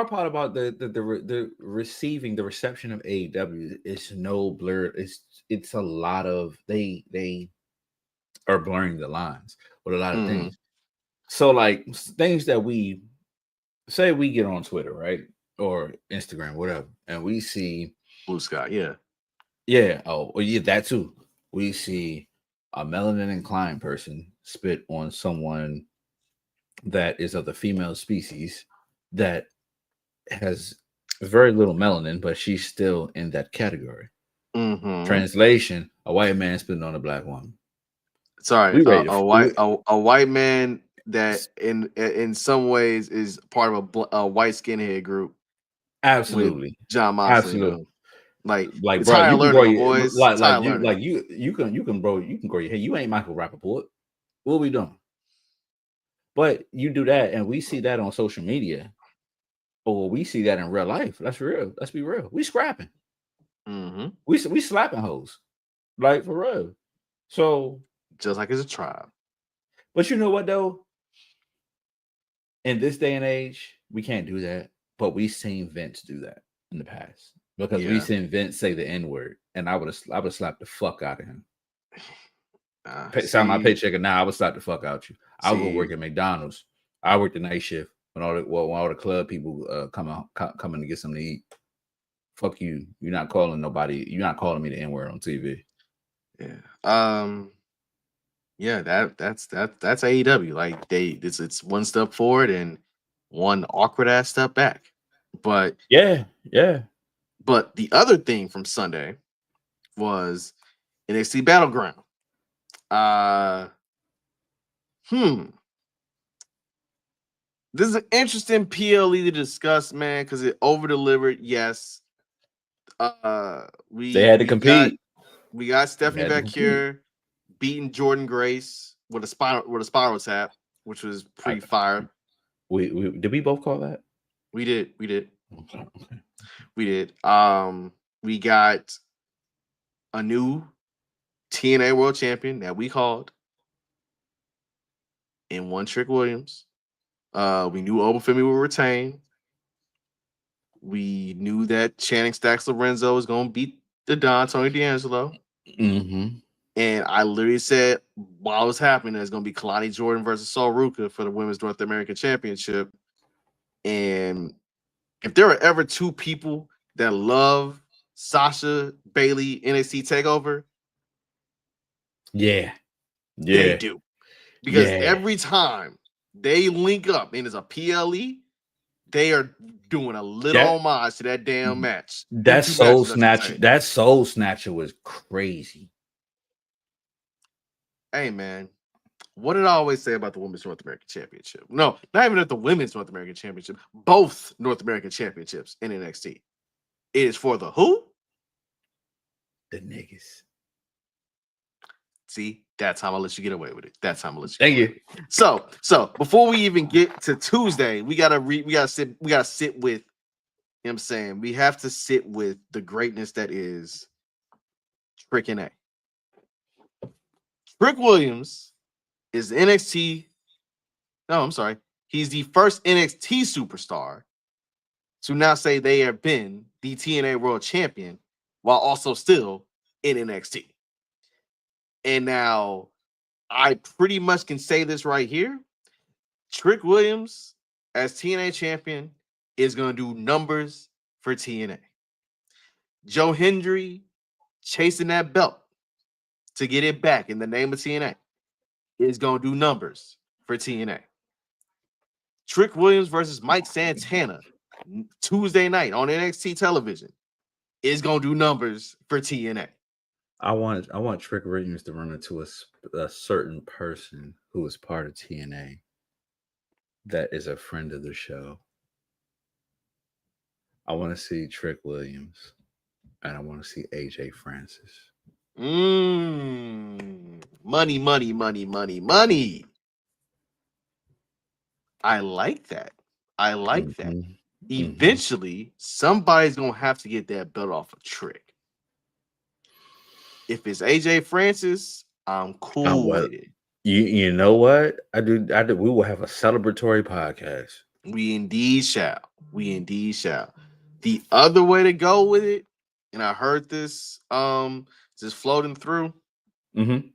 part about the reception of AEW is no blur. It's a lot of they are blurring the lines with a lot of things. So like things that we say we get on Twitter, right? Or Instagram, whatever, and we see Blue Sky, that too. We see a melanin inclined person spit on someone that is of the female species that has very little melanin, but she's still in that category. Translation: a white man spitting on a black woman. Sorry, a white man that in some ways is part of a white skinhead group. Absolutely, John Moxley. Absolutely. Like bro, you can grow your boys. You can grow your hair. You ain't Michael Rappaport. What are we doing? But you do that, and we see that on social media, or we see that in real life. That's real. Let's be real. We scrapping. Mm-hmm. We slapping hoes, like for real. So, just like it's a tribe. but you know what though? In this day and age, we can't do that. But we seen Vince do that in the past because we seen Vince say the N word, and I would have slapped the fuck out of him. Sign my paycheck, and now I would slap the fuck out you. I'll go work at McDonald's. I work the night shift when all the club people coming to get something to eat. Fuck you. You're not calling nobody. You're not calling me the N word on TV. Yeah. Yeah, that's AEW. Like it's one step forward and one awkward ass step back. But yeah. But the other thing from Sunday was NXT Battleground. This is an interesting PLE to discuss, man, because it over delivered. Yes. They had to compete. We got Stephanie back here beating Jordan Grace with a spiral tap, which was pretty fire. Did we both call that? We did. Okay. We did. We got a new TNA World Champion that we called in One Trick Williams. We knew Obafemi would retain. We knew that Channing Stacks Lorenzo was going to beat the Don Tony D'Angelo. Mm-hmm. And I literally said while it was happening, there's going to be Kalani Jordan versus Sol Ruka for the Women's North American Championship. And if there are ever two people that love Sasha Bailey NXT TakeOver, they do. Because every time they link up and it's a PLE, they are doing a little homage to that damn match. That Soul Snatcher was crazy. Hey man, what did I always say about the Women's North American Championship? No, not even at the Women's North American Championship. Both North American Championships in NXT. It is for the who? The niggas. See, that's how I'm gonna let you get away with it. That's how I'm gonna let you. Thank you. So before we even get to Tuesday, we gotta sit with. You know what I'm saying? We have to sit with the greatness that is Trick and A. Trick Williams is NXT. No, I'm sorry. He's the first NXT superstar to now say they have been the TNA World Champion while also still in NXT. And now I pretty much can say this right here. Trick Williams as TNA champion is going to do numbers for TNA. Joe Hendry chasing that belt to get it back in the name of TNA is going to do numbers for TNA. Trick Williams versus Mike Santana Tuesday night on NXT television is going to do numbers for TNA. I want Trick Williams to run into a certain person who is part of TNA that is a friend of the show. I want to see Trick Williams and I want to see AJ Francis. Money. I like that. Eventually, somebody's going to have to get that belt off of Trick. If it's AJ Francis, I'm cool with it. You know what? I do. We will have a celebratory podcast. We indeed shall. The other way to go with it, and I heard this just floating through. Mm-hmm.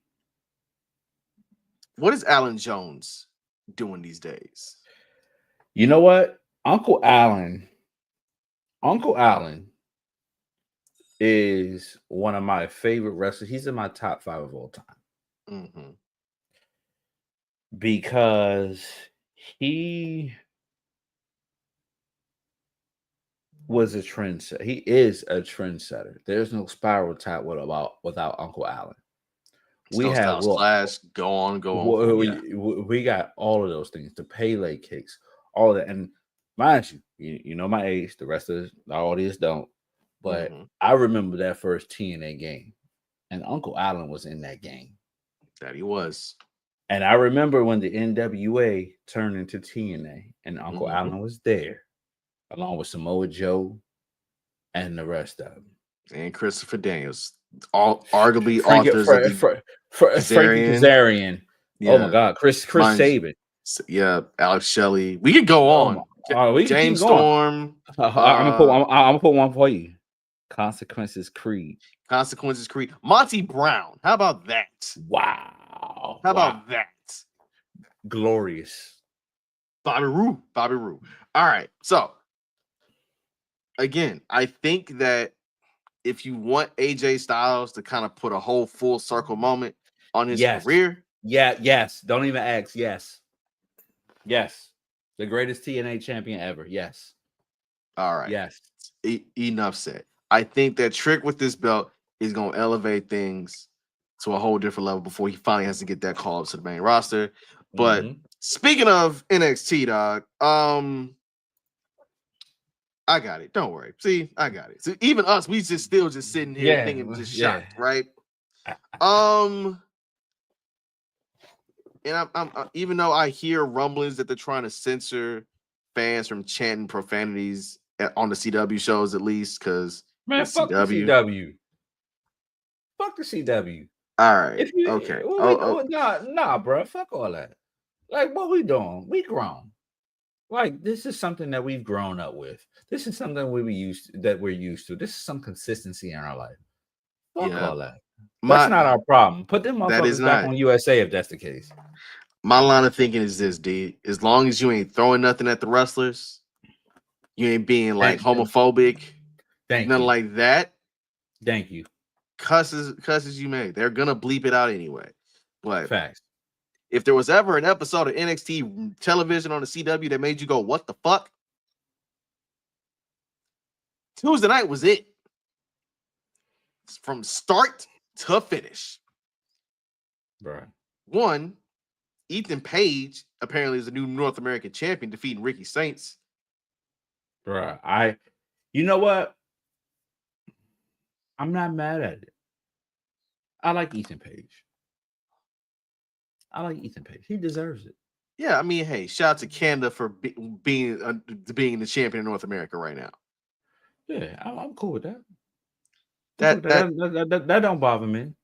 What is Alan Jones doing these days? You know what? Uncle Alan is one of my favorite wrestlers. He's in my top 5 of all time. Mm-hmm. Because he was a trendsetter. He is a trendsetter. There's no spiral tap without Uncle Alan. We have Flash, go on. We got all of those things, the Pele kicks, all of that. And mind you know my age, the rest of the audience don't. But I remember that first TNA game, and Uncle Allen was in that game. That he was. And I remember when the NWA turned into TNA, and Uncle Mhm. Allen was there, along with Samoa Joe and the rest of them. And Christopher Daniels, all arguably Frankie, authors of the Frankie Kazarian. Kazarian. Oh my Yeah, God, Chris mind Sabin. yeah, Alex Shelley. We could go Oh my, on. we can keep James going. Storm. I'm gonna put one for you. Consequences Creed. Consequences Creed. Monty Brown. How about that? Wow. How Wow. about that? Glorious. Bobby Roode. Bobby Roode. All right. So again, I think that if you want AJ Styles to kind of put a whole full circle moment on his Yes. career, Yes. Don't even ask. Yes. The greatest TNA champion ever. Yes. all right. Yes. Enough said. I think that Trick with this belt is going to elevate things to a whole different level before he finally has to get that call up to the main roster. But speaking of NXT, dog, I got it. Don't worry. See, I got it. So even us, we just still just sitting here thinking, just shocked, right? And I'm even though I hear rumblings that they're trying to censor fans from chanting profanities on the CW shows, at least, because Man, fuck the CW. Fuck the CW. All right. If you, Okay. Nah, bro. Fuck all that. Like, what we doing? We grown. Like, this is something that we've grown up with. This is something we're used to. This is some consistency in our life. Fuck all that. That's not our problem. Put them motherfuckers back on USA if that's the case. My line of thinking is this, D. As long as you ain't throwing nothing at the wrestlers, you ain't being like homophobic, nothing like that. Thank you. Cusses you made. They're gonna bleep it out anyway. But facts. If there was ever an episode of NXT television on the CW that made you go, "What the fuck?" Tuesday night was it. From start to finish. Right. One, Ethan Page apparently is the new North American champion, defeating Ricky Saints. Bruh, you know what? I'm not mad at it. I like Ethan Page. He deserves it. Yeah, I mean, hey, shout out to Canada for being the champion of North America right now. Yeah, I'm cool with that. That don't bother me.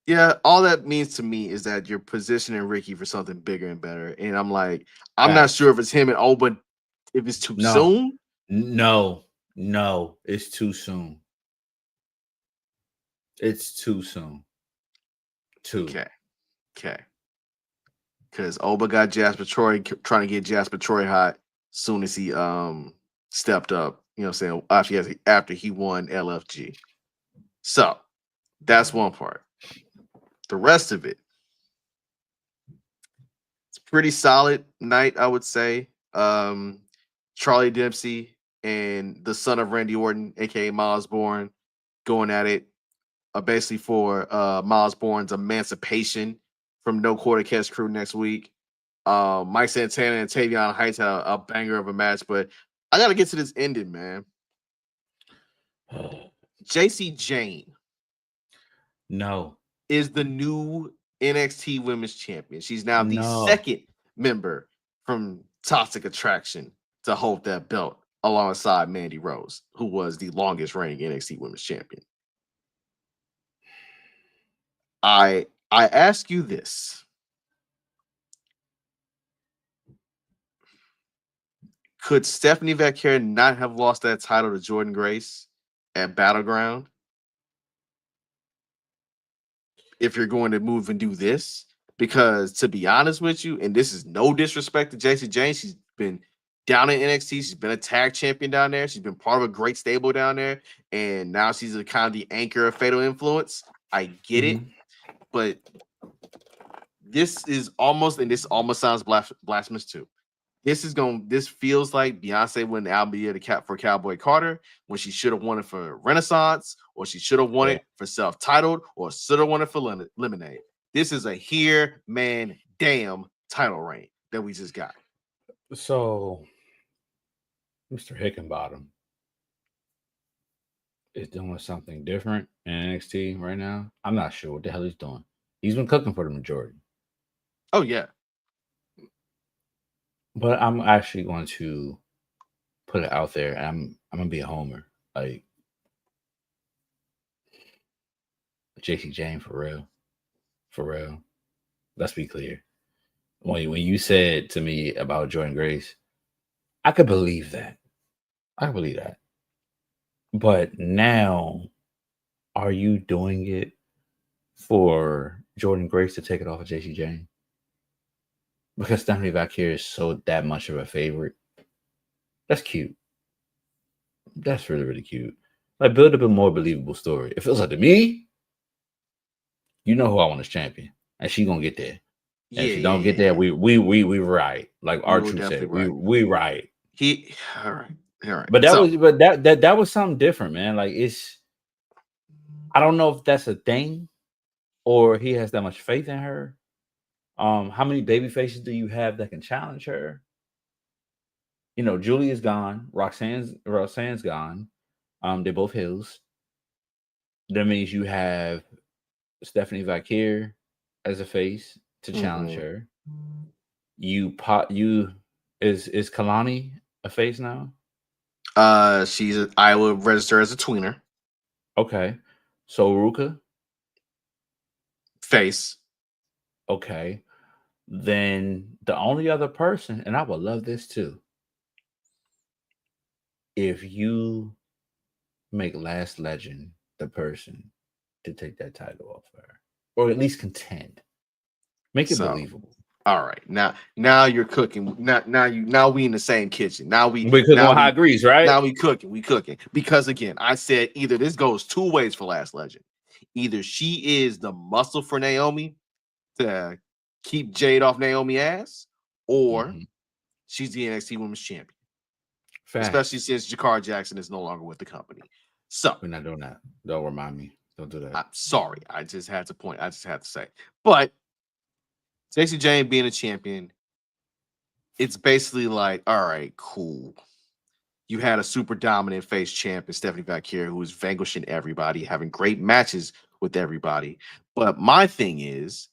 Yeah, all that means to me is that you're positioning Ricky for something bigger and better. And I'm like, I'm not sure if it's him and Oba, if it's too soon. No, it's too soon. It's too soon. Okay. Because Oba got Jasper Troy trying to get Jasper Troy hot soon as he stepped up, you know what I'm saying, after he won LFG. So that's one part. The rest of it, it's a pretty solid night, I would say. Charlie Dempsey and the son of Randy Orton, aka Miles Bourne, going at it basically for Miles Bourne's emancipation from No Quarter Catch Crew next week. Mike Santana and Tavion Heights had a banger of a match, but I gotta get to this ending, man. JC Jane is the new NXT Women's Champion. She's now the second member from Toxic Attraction to hold that belt alongside Mandy Rose, who was the longest reigning NXT Women's Champion. I ask you this. Could Stephanie Vaquer not have lost that title to Jordan Grace at Battleground? If you're going to move and do this, because to be honest with you, and this is no disrespect to JC Jane, she's been down in NXT, she's been a tag champion down there, she's been part of a great stable down there, and now she's a kind of the anchor of Fatal Influence. I get it, but this almost sounds blasphemous too. This feels like Beyonce won the album of the year for Cowboy Carter when she should have won it for Renaissance, or she should have won it for Self-Titled, or should have won it for Lemonade. This is a here, man, damn title reign that we just got. So, Mr. Hickenbottom is doing something different in NXT right now. I'm not sure what the hell he's doing. He's been cooking for the majority. Oh yeah. But I'm actually going to put it out there, and I'm gonna be a homer. Like JC Jane for real. For real. Let's be clear. When you said to me about Jordan Grace, I could believe that. I could believe that. But now, are you doing it for Jordan Grace to take it off of JC Jane? Because Stephanie Valkyrie is so that much of a favorite. That's cute. That's really, really cute. Like, build up a more believable story. It feels like to me, you know who I want as champion, and she gonna get there. And if Yeah, she yeah, don't get yeah. there, we right. Like You our were truth definitely said, right. we right. He all right. All right. But So that was something different, man. Like it's I don't know if that's a thing or he has that much faith in her. How many baby faces do you have that can challenge her? You know, Julie is gone, Roxanne's gone. They're both hills. That means you have Stephanie Valkyrie as a face to challenge mhm. her. You is Kalani a face now? I will register as a tweener Okay. So Ruka, face. okay. Then the only other person, and I would love this too, if you make Last Legend the person to take that title off her, or at least contend. Make it So believable. all right. Now you're cooking. Now we in the same kitchen. We cook on high grease, right? Now we cooking. We cooking. Because again, I said either this goes two ways for Last Legend. Either she is the muscle for Naomi to keep Jade off Naomi ass, or Mm-hmm. she's the NXT Women's Champion. Especially Facts. since Jakar Jackson is no longer with the company. So We're not doing that. Don't remind me. Don't do that. I'm sorry. I just had to point. I just had to say. But Stacey Jane being a champion, it's basically like, all right, cool. You had a super dominant face champion, Stephanie Valkyrie, who was vanquishing everybody, having great matches with everybody. But my thing is,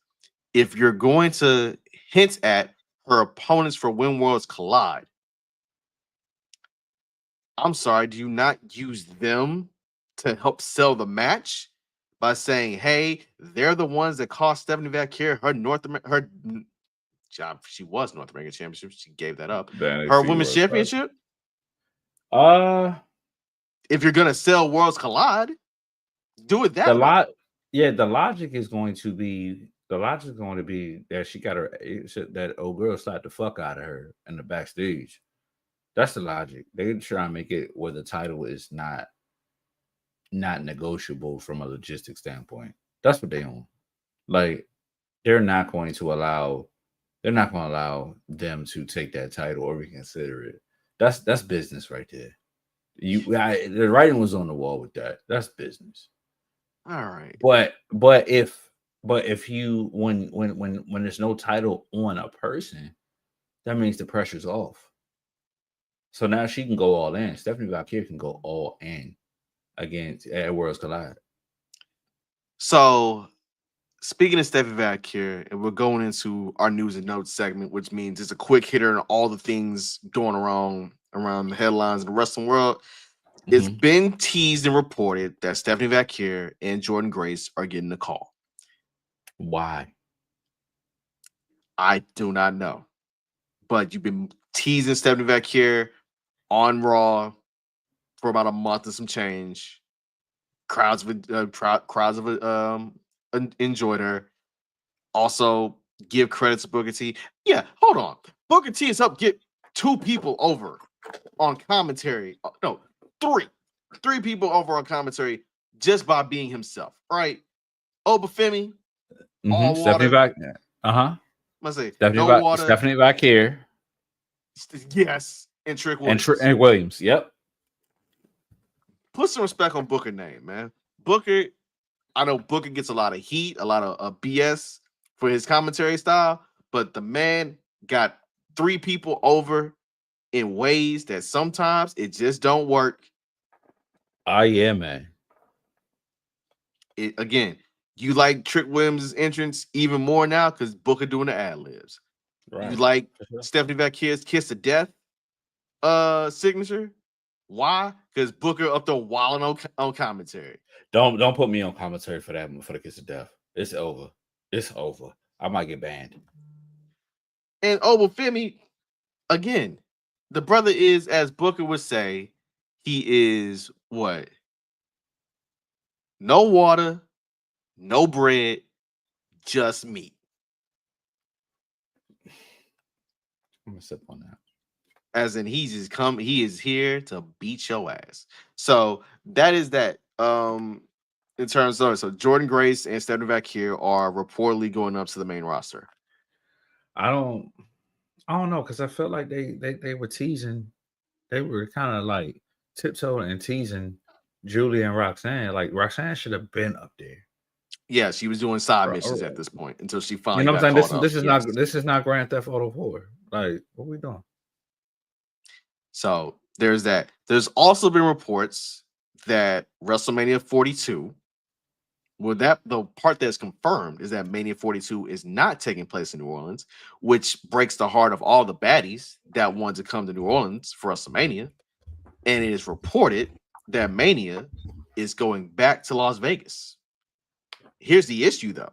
if you're going to hint at her opponents for When Worlds Collide, I'm sorry, do you not use them to help sell the match by saying, hey, they're the ones that cost Stephanie Valkyrie her job? She was North American Championship. She gave that up. The Her NXT Women's World Cup. Championship. If you're gonna sell Worlds Collide, do it The that way. lot. Yeah, the logic is going to be that she got her that old girl slapped the fuck out of her in the backstage. That's the logic. They try and make it where the title is not negotiable from a logistic standpoint. That's what they own. Like they're not going to allow them to take that title or reconsider it. That's business right there. The writing was on the wall with that. That's business. All right. But if you when there's no title on a person, that means the pressure's off. So now she can go all in. Stephanie Valkyrie can go all in against at Worlds Collide. So speaking of Stephanie Valkyrie, and we're going into our news and notes segment, which means it's a quick hitter on all the things going around the headlines in the wrestling world. It's Mm-hmm. been teased and reported that Stephanie Valkyrie and Jordan Grace are getting a call. Why? I do not know, but you've been teasing Stephanie Valkyrie on Raw for about a month and some change. Crowds enjoyed her. Also, give credit to Booker T. Yeah, hold on. Booker T has helped get two people over on commentary. No, three people over on commentary just by being himself. Right? Obafemi, Mm-hmm. all Stephanie water. back. Uh-huh. I say no water. Stephanie back here. Yes, and Trick Williams. And Williams. Yep. Put some respect on Booker name, man. Booker. I know Booker gets a lot of heat, a lot of BS for his commentary style, but the man got three people over in ways that sometimes it just don't work. Yeah, man. Again, You like Trick Williams' entrance even more now because Booker doing the ad libs. Right. You like Stephanie Vacchia's Kiss of Death signature. Why? Because Booker up there wilding on commentary. Don't put me on commentary for that, for the Kiss of Death. It's over. It's over. I might get banned. And Femi, again, the brother is, as Booker would say, he is what? No water, no bread, just meat. I'm gonna sip on that. As in, he is here to beat your ass. So that is that. In terms of, so Jordan Grace and Stephanie Vacchia are reportedly going up to the main roster. I don't know, because I felt like they were teasing. They were kind of like tiptoeing and teasing Julia and Roxanne. Like Roxanne should have been up there. Yeah, she was doing side missions at this point until she finally what got I'm caught saying? up. This is not Grand Theft Auto 4. Like, what are we doing? So there's that. There's also been reports that WrestleMania 42, well, that the part that's confirmed is that Mania 42 is not taking place in New Orleans, which breaks the heart of all the baddies that want to come to New Orleans for WrestleMania. And it is reported that Mania is going back to Las Vegas. Here's the issue, though.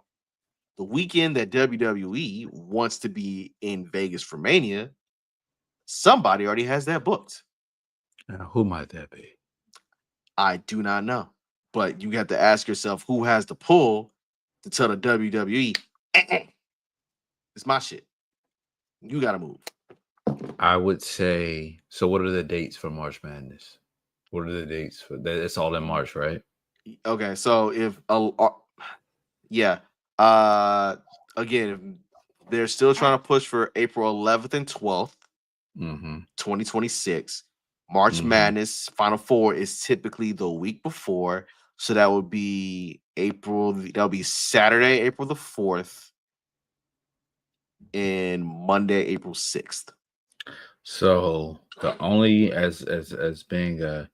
The weekend that WWE wants to be in Vegas for Mania, somebody already has that booked. Who might that be? I do not know. But you have to ask yourself who has the pull to tell the WWE, it's my shit. You got to move. I would say, so what are the dates for March Madness? What are the dates for that? It's all in March, right? Okay, so if yeah, again, if they're still trying to push for April 11th and 12th, 2026. March Madness Final Four is typically the week before, so that would be that'll be Saturday, April the 4th, and Monday, April 6th. So the only, as being a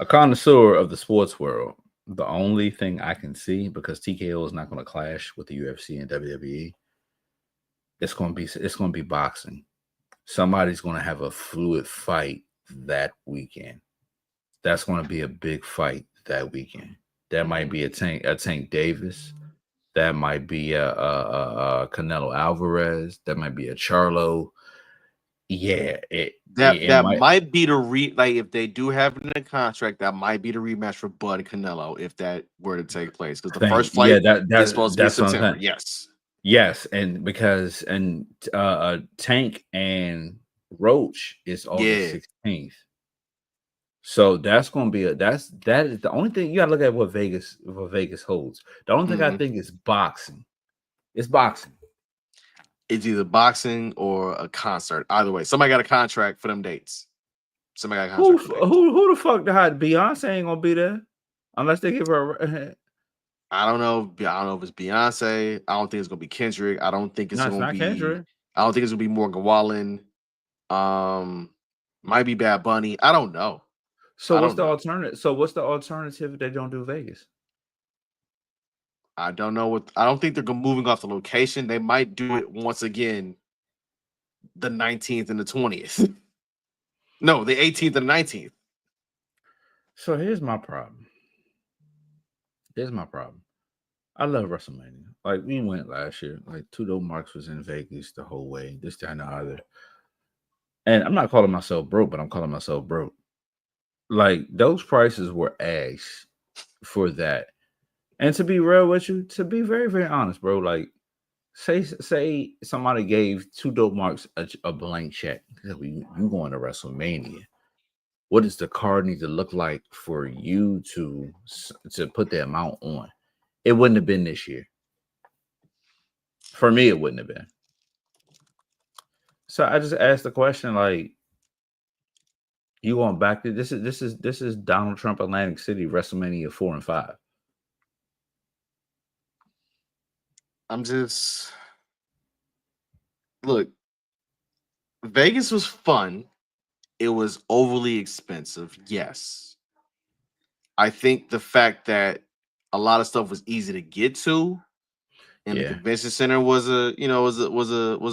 connoisseur of the sports world, the only thing I can see, because TKO is not going to clash with the UFC and WWE, it's going to be boxing. Somebody's going to have a fluid fight that weekend. That's going to be a big fight that weekend. That might be a Tank Davis. That might be a Canelo Alvarez. That might be a Charlo. Yeah, that might be the like if they do have it in a contract, that might be the rematch for Bud and Canelo if that were to take place. Because the first fight is supposed to be September. Yes, and because Tank and Roach is August 16th. So that's going to be that is the only thing you got to look at what Vegas holds. The only thing I think is boxing. It's boxing. It's either boxing or a concert. Either way, somebody got a contract for them dates. Somebody got a contract. Who the fuck died? Beyonce ain't gonna be there unless they give her. I don't know if it's Beyonce. I don't think it's gonna be Kendrick. I don't think it's gonna be Kendrick. I don't think it's gonna be Morgan Wallen. Might be Bad Bunny. I don't know. So what's the alternative? So what's the alternative if they don't do Vegas? I don't know I don't think they're moving off the location. They might do it once again the 19th and the 20th. No, the 18th and 19th. So here's my problem. I love WrestleMania. Like, we went last year. Like, 2DopeMarks was in Vegas the whole way. This time or other. And I'm not calling myself broke, but I'm calling myself broke. Like, those prices were ass for that. And to be real with you, to be very, very honest, bro, like, say somebody gave 2DopeMarks a blank check. You going to WrestleMania. What does the card need to look like for you to put the amount on? It wouldn't have been this year. For me, it wouldn't have been. So I just asked the question, like, you going back to this is Donald Trump Atlantic City WrestleMania 4 and 5. Look, Vegas was fun. It was overly expensive. Yes. I think the fact that a lot of stuff was easy to get to, and the convention center was a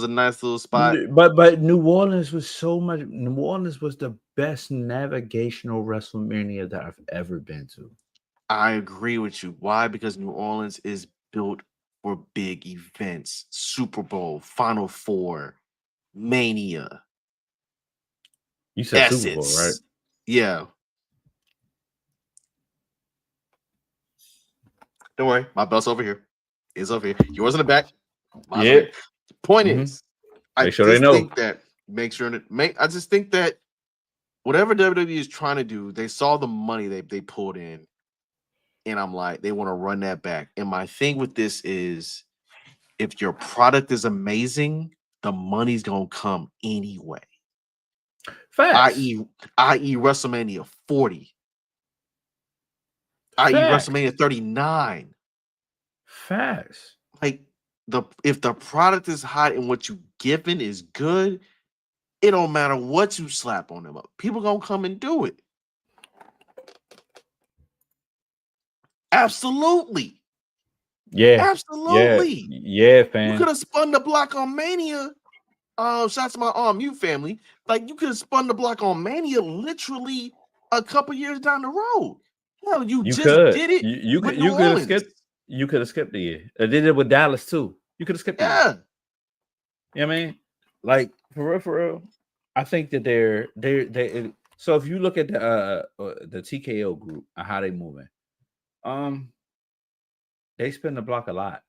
nice little spot. But New Orleans was New Orleans was the best navigational WrestleMania that I've ever been to. I agree with you. Why? Because New Orleans is built for big events: Super Bowl, Final Four, Mania. You said Super Bowl, right? Yeah. Don't worry, my belt's over here. It's over here. Yours in the back. Yeah. Point is, I just think that I just think that whatever WWE is trying to do, they saw the money they pulled in, and I'm like, they want to run that back. And my thing with this is, if your product is amazing, the money's gonna come anyway. Facts. I.e. WrestleMania 40. I.e. WrestleMania 39. Facts. Like, if the product is hot and what you given is good, it don't matter what you slap on them up. People gonna come and do it. Absolutely. Yeah. Absolutely. Yeah, fam. You could have spun the block on Mania. Shots to my Mute family. Like, you could have spun the block on Mania literally a couple years down the road. Hell, you just did it. You could have skipped. You could have skipped the year. I did it with Dallas too. You could have skipped. Yeah. You know what I mean? Like, for real. I think that they. So if you look at the TKO group and how they moving, they spin the block a lot.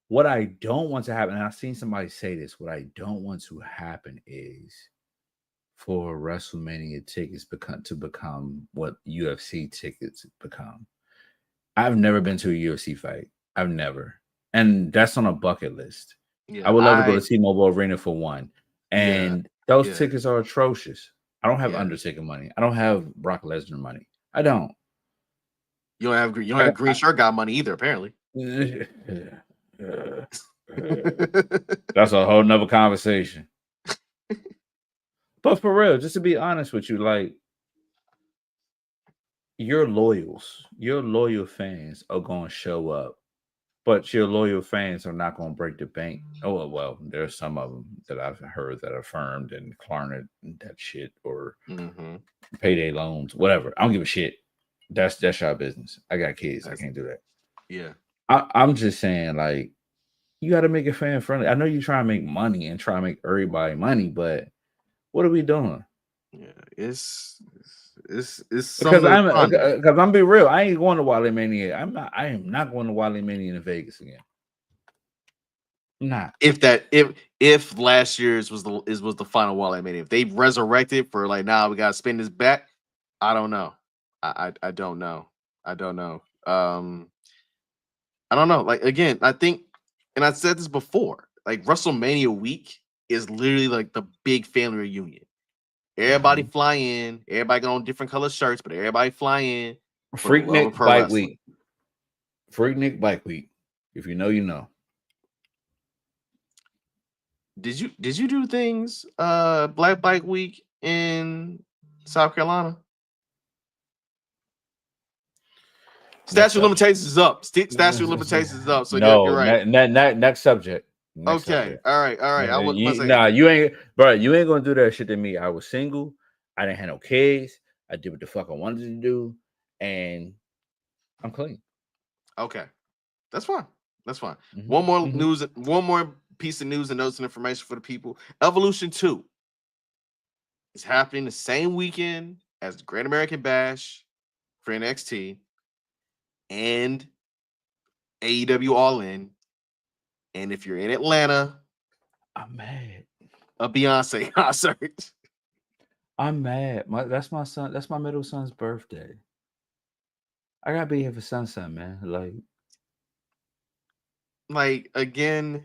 What I don't want to happen, and I've seen somebody say this, what I don't want to happen is for WrestleMania tickets become what UFC tickets become. I've never been to a UFC fight. I've never. And that's on a bucket list. Yeah, I would love to go to T-Mobile Arena for one. And those tickets are atrocious. I don't have Undertaker money. I don't have Brock Lesnar money. I don't. You don't have green shirt guy money either, apparently. That's a whole nother conversation. But for real, just to be honest with you, like, your loyal fans are going to show up, but your loyal fans are not going to break the bank. Oh, well, there's some of them that I've heard that affirmed and Klarna and that shit, or payday loans, whatever. I don't give a shit. That's your business. I got kids. I can't do that. Yeah. I'm just saying, like, you got to make it fan friendly. I know you try to make money and try to make everybody money, but what are we doing? Yeah, it's because I'm be real. I ain't going to Wally Mania. I am not going to Wally Mania in Vegas again. I'm not. If last year's was the final Wally Mania, if they resurrected for like, now we gotta spin this back, I don't know. I don't know. I don't know. I don't know. Like, again, I think, and I said this before, like, WrestleMania week is literally like the big family reunion. Everybody fly in. Everybody got on different color shirts, but everybody fly in. Freaknik Bike Week. Freaknik Bike Week. If you know, you know. Did you do things Black Bike Week in South Carolina? Statute of limitations is up. Statute of limitations is up. So no, you're right. Next subject. Next subject. All right. You ain't, bro. You ain't gonna do that shit to me. I was single. I didn't have no kids. I did what the fuck I wanted to do, and I'm clean. Okay, that's fine. That's fine. One more news. One more piece of news and notes and information for the people. Evolution 2 is happening the same weekend as the Great American Bash for NXT and AEW All In. And if you're in Atlanta, I'm mad. A Beyonce concert. I'm mad. That's my son. That's my middle son's birthday. I gotta be here for Sunset, man. Like, again,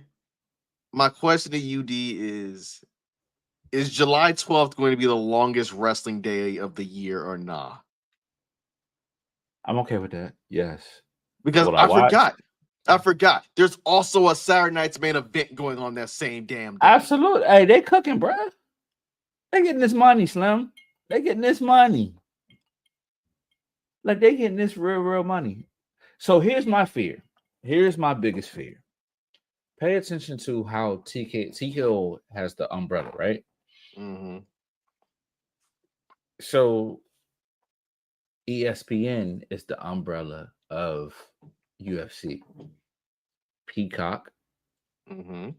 my question to UD is July 12th going to be the longest wrestling day of the year or not? I'm okay with that. Yes. Because I forgot. There's also a Saturday Night's Main Event going on that same damn day. Absolutely. Hey, they cooking, bro. They getting this money, Slim. They getting this money. Like they getting this real money. So here's my fear. Here's my biggest fear. Pay attention to how TKO has the umbrella, right? Mm-hmm. So ESPN is the umbrella of UFC. Peacock Mm-hmm.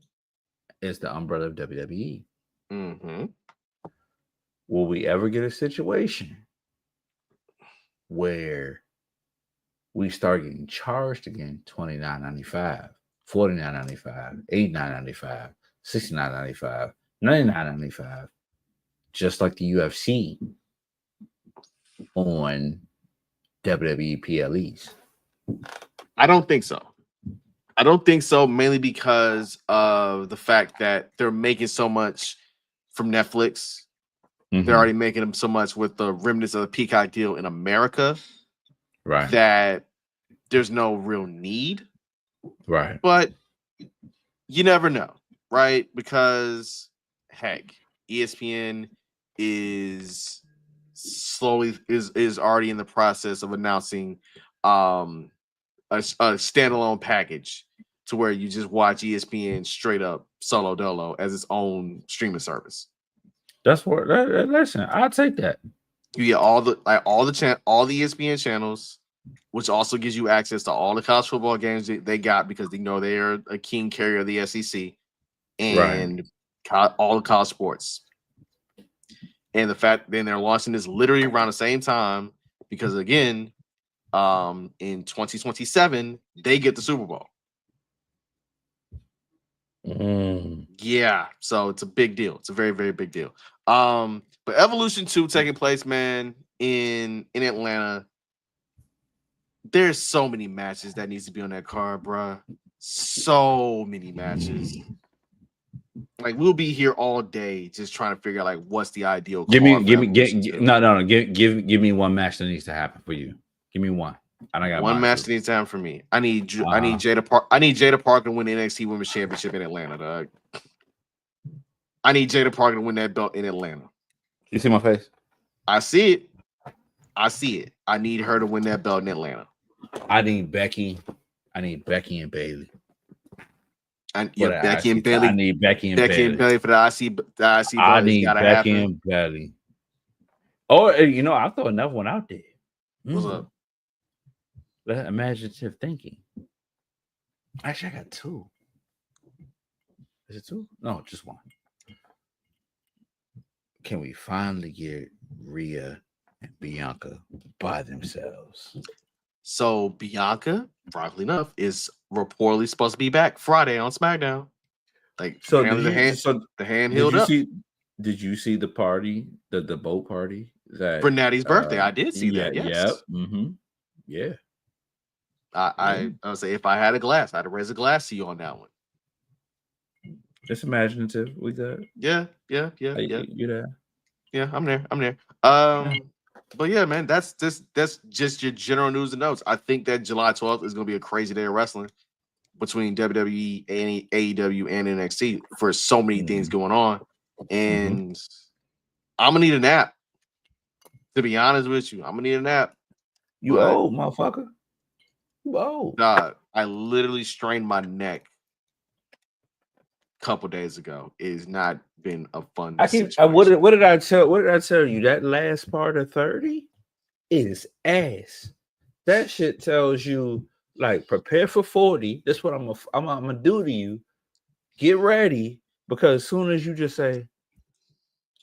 is the umbrella of WWE. Mm-hmm. Will we ever get a situation where we start getting charged again $29.95, $49.95, $89.95, $69.95, $99.95, just like the UFC on WWE PLEs? I don't think so. I don't think so, mainly because of the fact that they're making so much from Netflix. They're already making them so much with the remnants of the Peacock deal in America, Right. that there's no real need. Right. But you never know, right? Because heck, ESPN is already in the process of announcing a standalone package to where you just watch ESPN straight up solo dolo as its own streaming service. That's what. Listen, I'll take that. You get all the ESPN channels, which also gives you access to all the college football games they got, because they know they are a king carrier of the SEC, and all the college sports. And the fact then they're launching this literally around the same time, because again, in 2027 they get the Super Bowl. Yeah, so it's a big deal. It's a very, very big deal. But Evolution 2 taking place, man, in Atlanta. There's so many matches that needs to be on that card, bruh. So many matches. Like, we'll be here all day just trying to figure out like what's the ideal card. Give me one match that needs to happen for you. Give me one. I don't got one match that needs to happen for me. I need Jada Parker to win the NXT Women's Championship in Atlanta, dog. I need Jada Parker to win that belt in Atlanta. You see my face? I see it. I need her to win that belt in Atlanta. I need Becky and Bailey. Becky and Bailey. I need Becky and Bailey for the IC. I need Becky and Bailey. Oh, I'll throw another one out there. What's up? Imaginative thinking. Actually, I got two. Is it two? No, just one. Can we finally get Rhea and Bianca by themselves? So Bianca, probably enough, is reportedly supposed to be back Friday on SmackDown. Like, so the hand healed up. Did you see the party, the boat party that for Natty's birthday? I did see that. Yes. Yep. Mm-hmm. Yeah. I would say if I had a glass, I'd raise a glass to you on that one. It's imaginative with that. Yeah. You there? Yeah, I'm there. But yeah, man, that's just your general news and notes. I think that July 12th is going to be a crazy day of wrestling between WWE and AEW and NXT for so many things going on, and I'm gonna need a nap. To be honest with you, I'm gonna need a nap. You old motherfucker. You old. God, I literally strained my neck a couple days ago. It has not been a fun situation. What did I tell you? That last part of 30 is ass. That shit tells you, like, prepare for 40. That's what I'm gonna do to you. Get ready, because as soon as you just say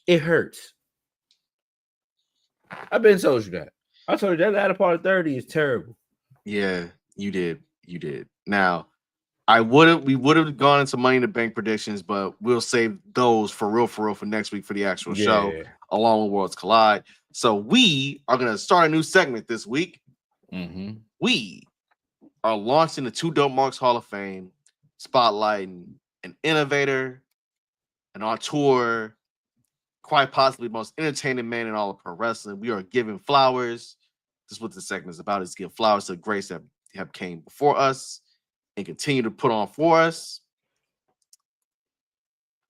it hurts. I've been told you that. I told you that latter part of 30 is terrible. Yeah, you did. Now, we would have gone into Money in the Bank predictions, but we'll save those for real for next week for the actual show, along with Worlds Collide. So we are gonna start a new segment this week. We are launching the 2DopeMarks Hall of Fame, spotlighting an innovator, an auteur, quite possibly the most entertaining man in all of pro wrestling. We are giving flowers. This is what the segment is about: is give flowers to the greats that have came before us and continue to put on for us.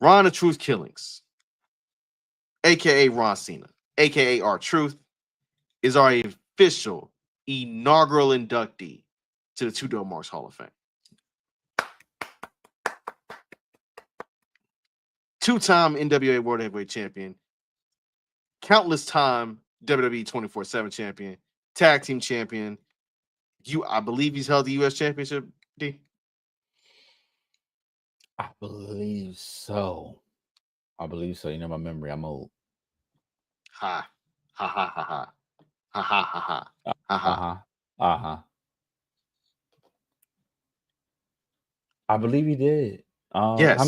Ron the Truth Killings, aka Ron Cena, aka R-Truth, is our official inaugural inductee to the 2DopeMarks Hall of Fame. 2-time NWA World Heavyweight Champion, countless time WWE 24/7 champion, tag team champion. I believe he's held the U.S. Championship, D. I believe so. You know my memory. I'm old. Ha ha ha ha ha ha ha ha ha ha. I believe he did. Yes.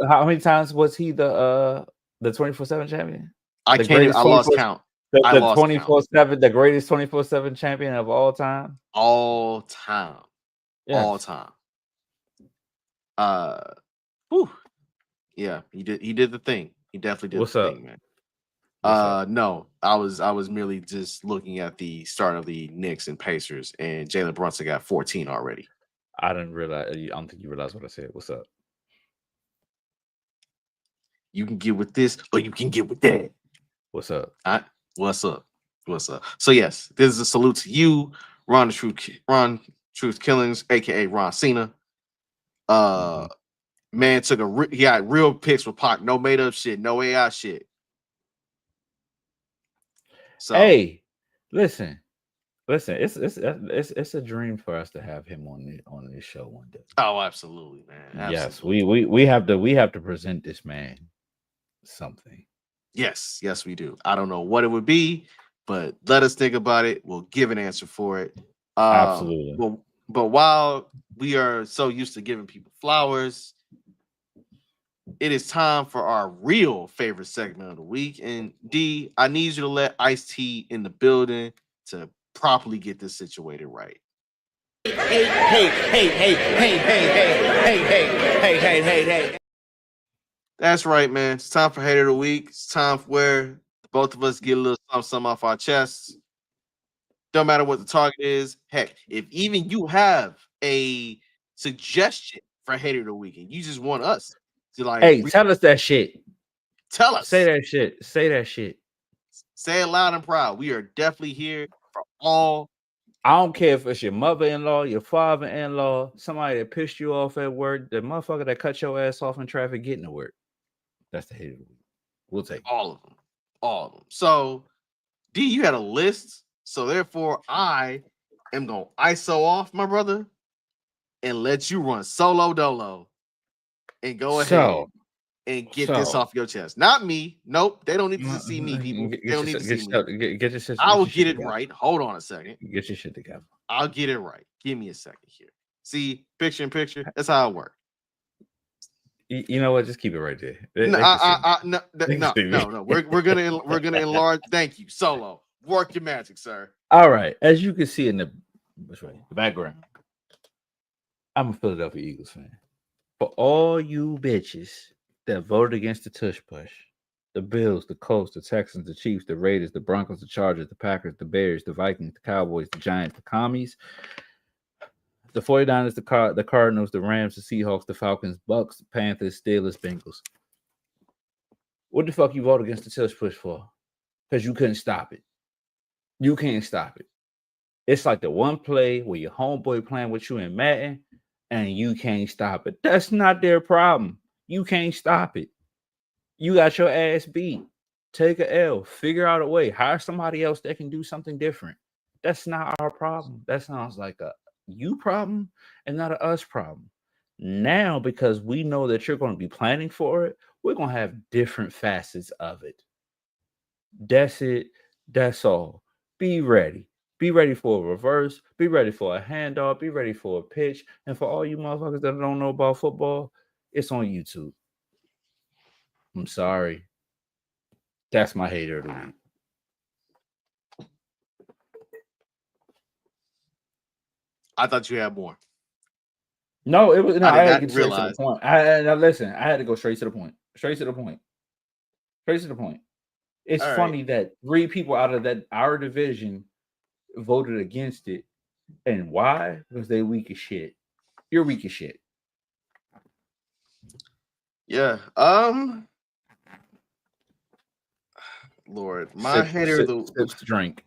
How many times was he the 24/7 champion? I lost count. The 24/7, the greatest 24/7 champion of all time. All time. Yes. All time. Whew. Yeah, he did the thing. He definitely did thing, man. No, I was merely just looking at the start of the Knicks and Pacers, and Jalen Brunson got 14 already. I didn't realize. I don't think you realized what I said. What's up? You can get with this, or you can get with that. What's up? What's up? What's up? So yes, this is a salute to you, Ron Truth Killings, aka Ron Cena. Man took he had real pics with Pac, no made up shit, no AI shit. So hey, listen, it's a dream for us to have him on this show one day. Oh, absolutely, man. Absolutely. Yes, we have to present this man something. Yes, we do. I don't know what it would be, but let us think about it. We'll give an answer for it. Absolutely. But while we are so used to giving people flowers, it is time for our real favorite segment of the week. And D, I need you to let Ice-T in the building to properly get this situated right. Hey. That's right, man. It's time for Hater of the Week. It's time for where both of us get a little something off our chests. Don't matter what the target is. Heck, if even you have a suggestion for Hater of the Week and you just want us to tell us that shit. Tell us. Say that shit. Say that shit. Say it loud and proud. We are definitely here for all. I don't care if it's your mother-in-law, your father-in-law, somebody that pissed you off at work, the motherfucker that cut your ass off in traffic getting to work. That's the Hater of the Week. We'll take all of them. All of them. So, D, you had a list. So, therefore, I am going to ISO off, my brother, and let you run solo dolo and go ahead and get this off your chest. Not me. Nope. They don't need to see me, people. They don't need to see me. Get your shit. I will get it right. Hold on a second. Get your shit together. I'll get it right. Give me a second here. See, picture in picture. That's how it works. You know what? Just keep it right there. No. We're gonna enlarge. Thank you, Solo. Work your magic, sir. All right. As you can see in the background, I'm a Philadelphia Eagles fan. For all you bitches that voted against the tush push, the Bills, the Colts, the Texans, the Chiefs, the Raiders, the Broncos, the Chargers, the Packers, the Bears, the Vikings, the Cowboys, the Giants, the Commies, the 49ers, the Cardinals, the Rams, the Seahawks, the Falcons, Bucks, the Panthers, Steelers, Bengals. What the fuck you vote against the tush push for? Because you couldn't stop it. You can't stop it. It's like the one play where your homeboy playing with you in Madden and you can't stop it. That's not their problem. You can't stop it. You got your ass beat. Take a L. Figure out a way. Hire somebody else that can do something different. That's not our problem. That sounds like a you problem and not a us problem. Now, because we know that you're going to be planning for it, we're going to have different facets of it. That's it. That's all. Be ready. Be ready for a reverse. Be ready for a handoff. Be ready for a pitch. And for all you motherfuckers that don't know about football, it's on YouTube. I'm sorry. That's my hater of the week. I thought you had more. No, it was. No, I had to get straight to the point. Listen, I had to go straight to the point. Straight to the point. It's funny that 3 people out of our division voted against it. And why? Because they weak as shit. You're weak as shit. Yeah. Lord, my hater of the drink.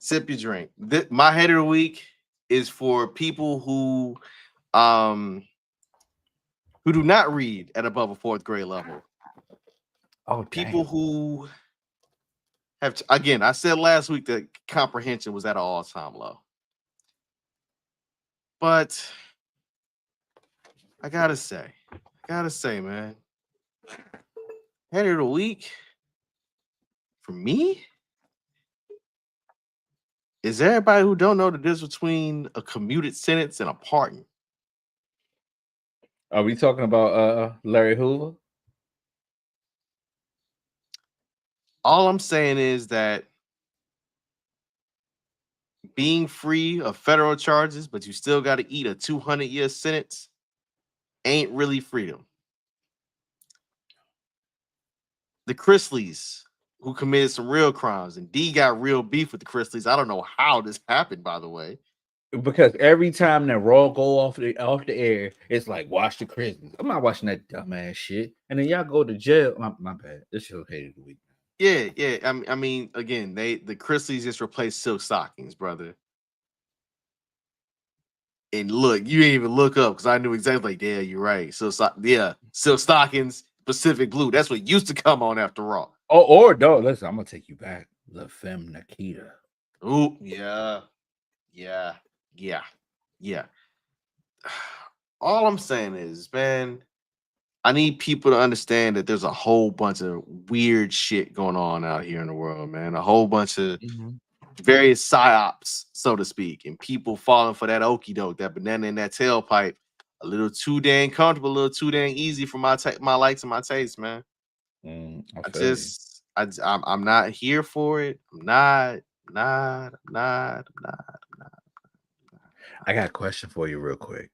Sip your drink. My hater of the week is for people who do not read at above a fourth grade level. Oh, People damn. who have again, I said last week that comprehension was at an all-time low. But I gotta say, man, hater of the week for me is everybody who don't know the difference between a commuted sentence and a pardon. Are we talking about Larry Hoover? All I'm saying is that being free of federal charges, but you still got to eat a 200-year sentence, ain't really freedom. The Chrisleys, who committed some real crimes, and D got real beef with the Chrisleys. I don't know how this happened, by the way. Because every time that Raw go off the air, it's like watch the Christmas. I'm not watching that dumbass shit. And then y'all go to jail. My bad. This is okay of the week. Yeah. I mean, again, the Chrisleys just replaced silk stockings, brother. And look, you didn't even look up because I knew exactly. Like, yeah, you're right. So yeah, silk stockings, Pacific Blue. That's what used to come on after Raw. Oh, or no, listen, I'm gonna take you back. La Femme Nikita. Ooh, yeah. All I'm saying is, man, I need people to understand that there's a whole bunch of weird shit going on out here in the world, man. A whole bunch of various psyops, so to speak, and people falling for that okie doke, that banana in that tailpipe, a little too dang comfortable, a little too dang easy for my likes and my taste, man. I'm not here for it. I'm not. I got a question for you, real quick.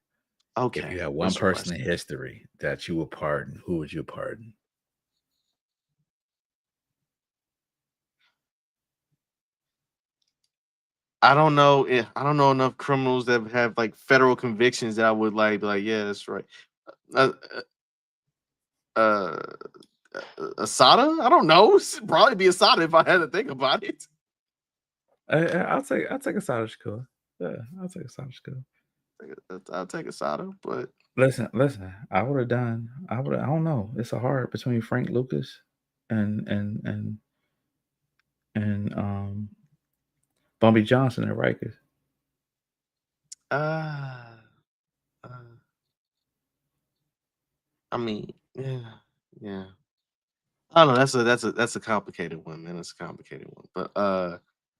Okay. If you had one person in history that you would pardon, who would you pardon? I don't know enough criminals that have like federal convictions that I would like be like, yeah, that's right. Asada? I don't know. It'd probably be Asada if I had to think about it. I'll take Asada Shakur. Yeah, I'll take Asada Shakur. I'll take Asada, but listen. I would have done. I don't know. It's a hard between Frank Lucas and Bumpy Johnson at Rikers. I mean, yeah. I don't know. That's a complicated one, man. That's a complicated one. But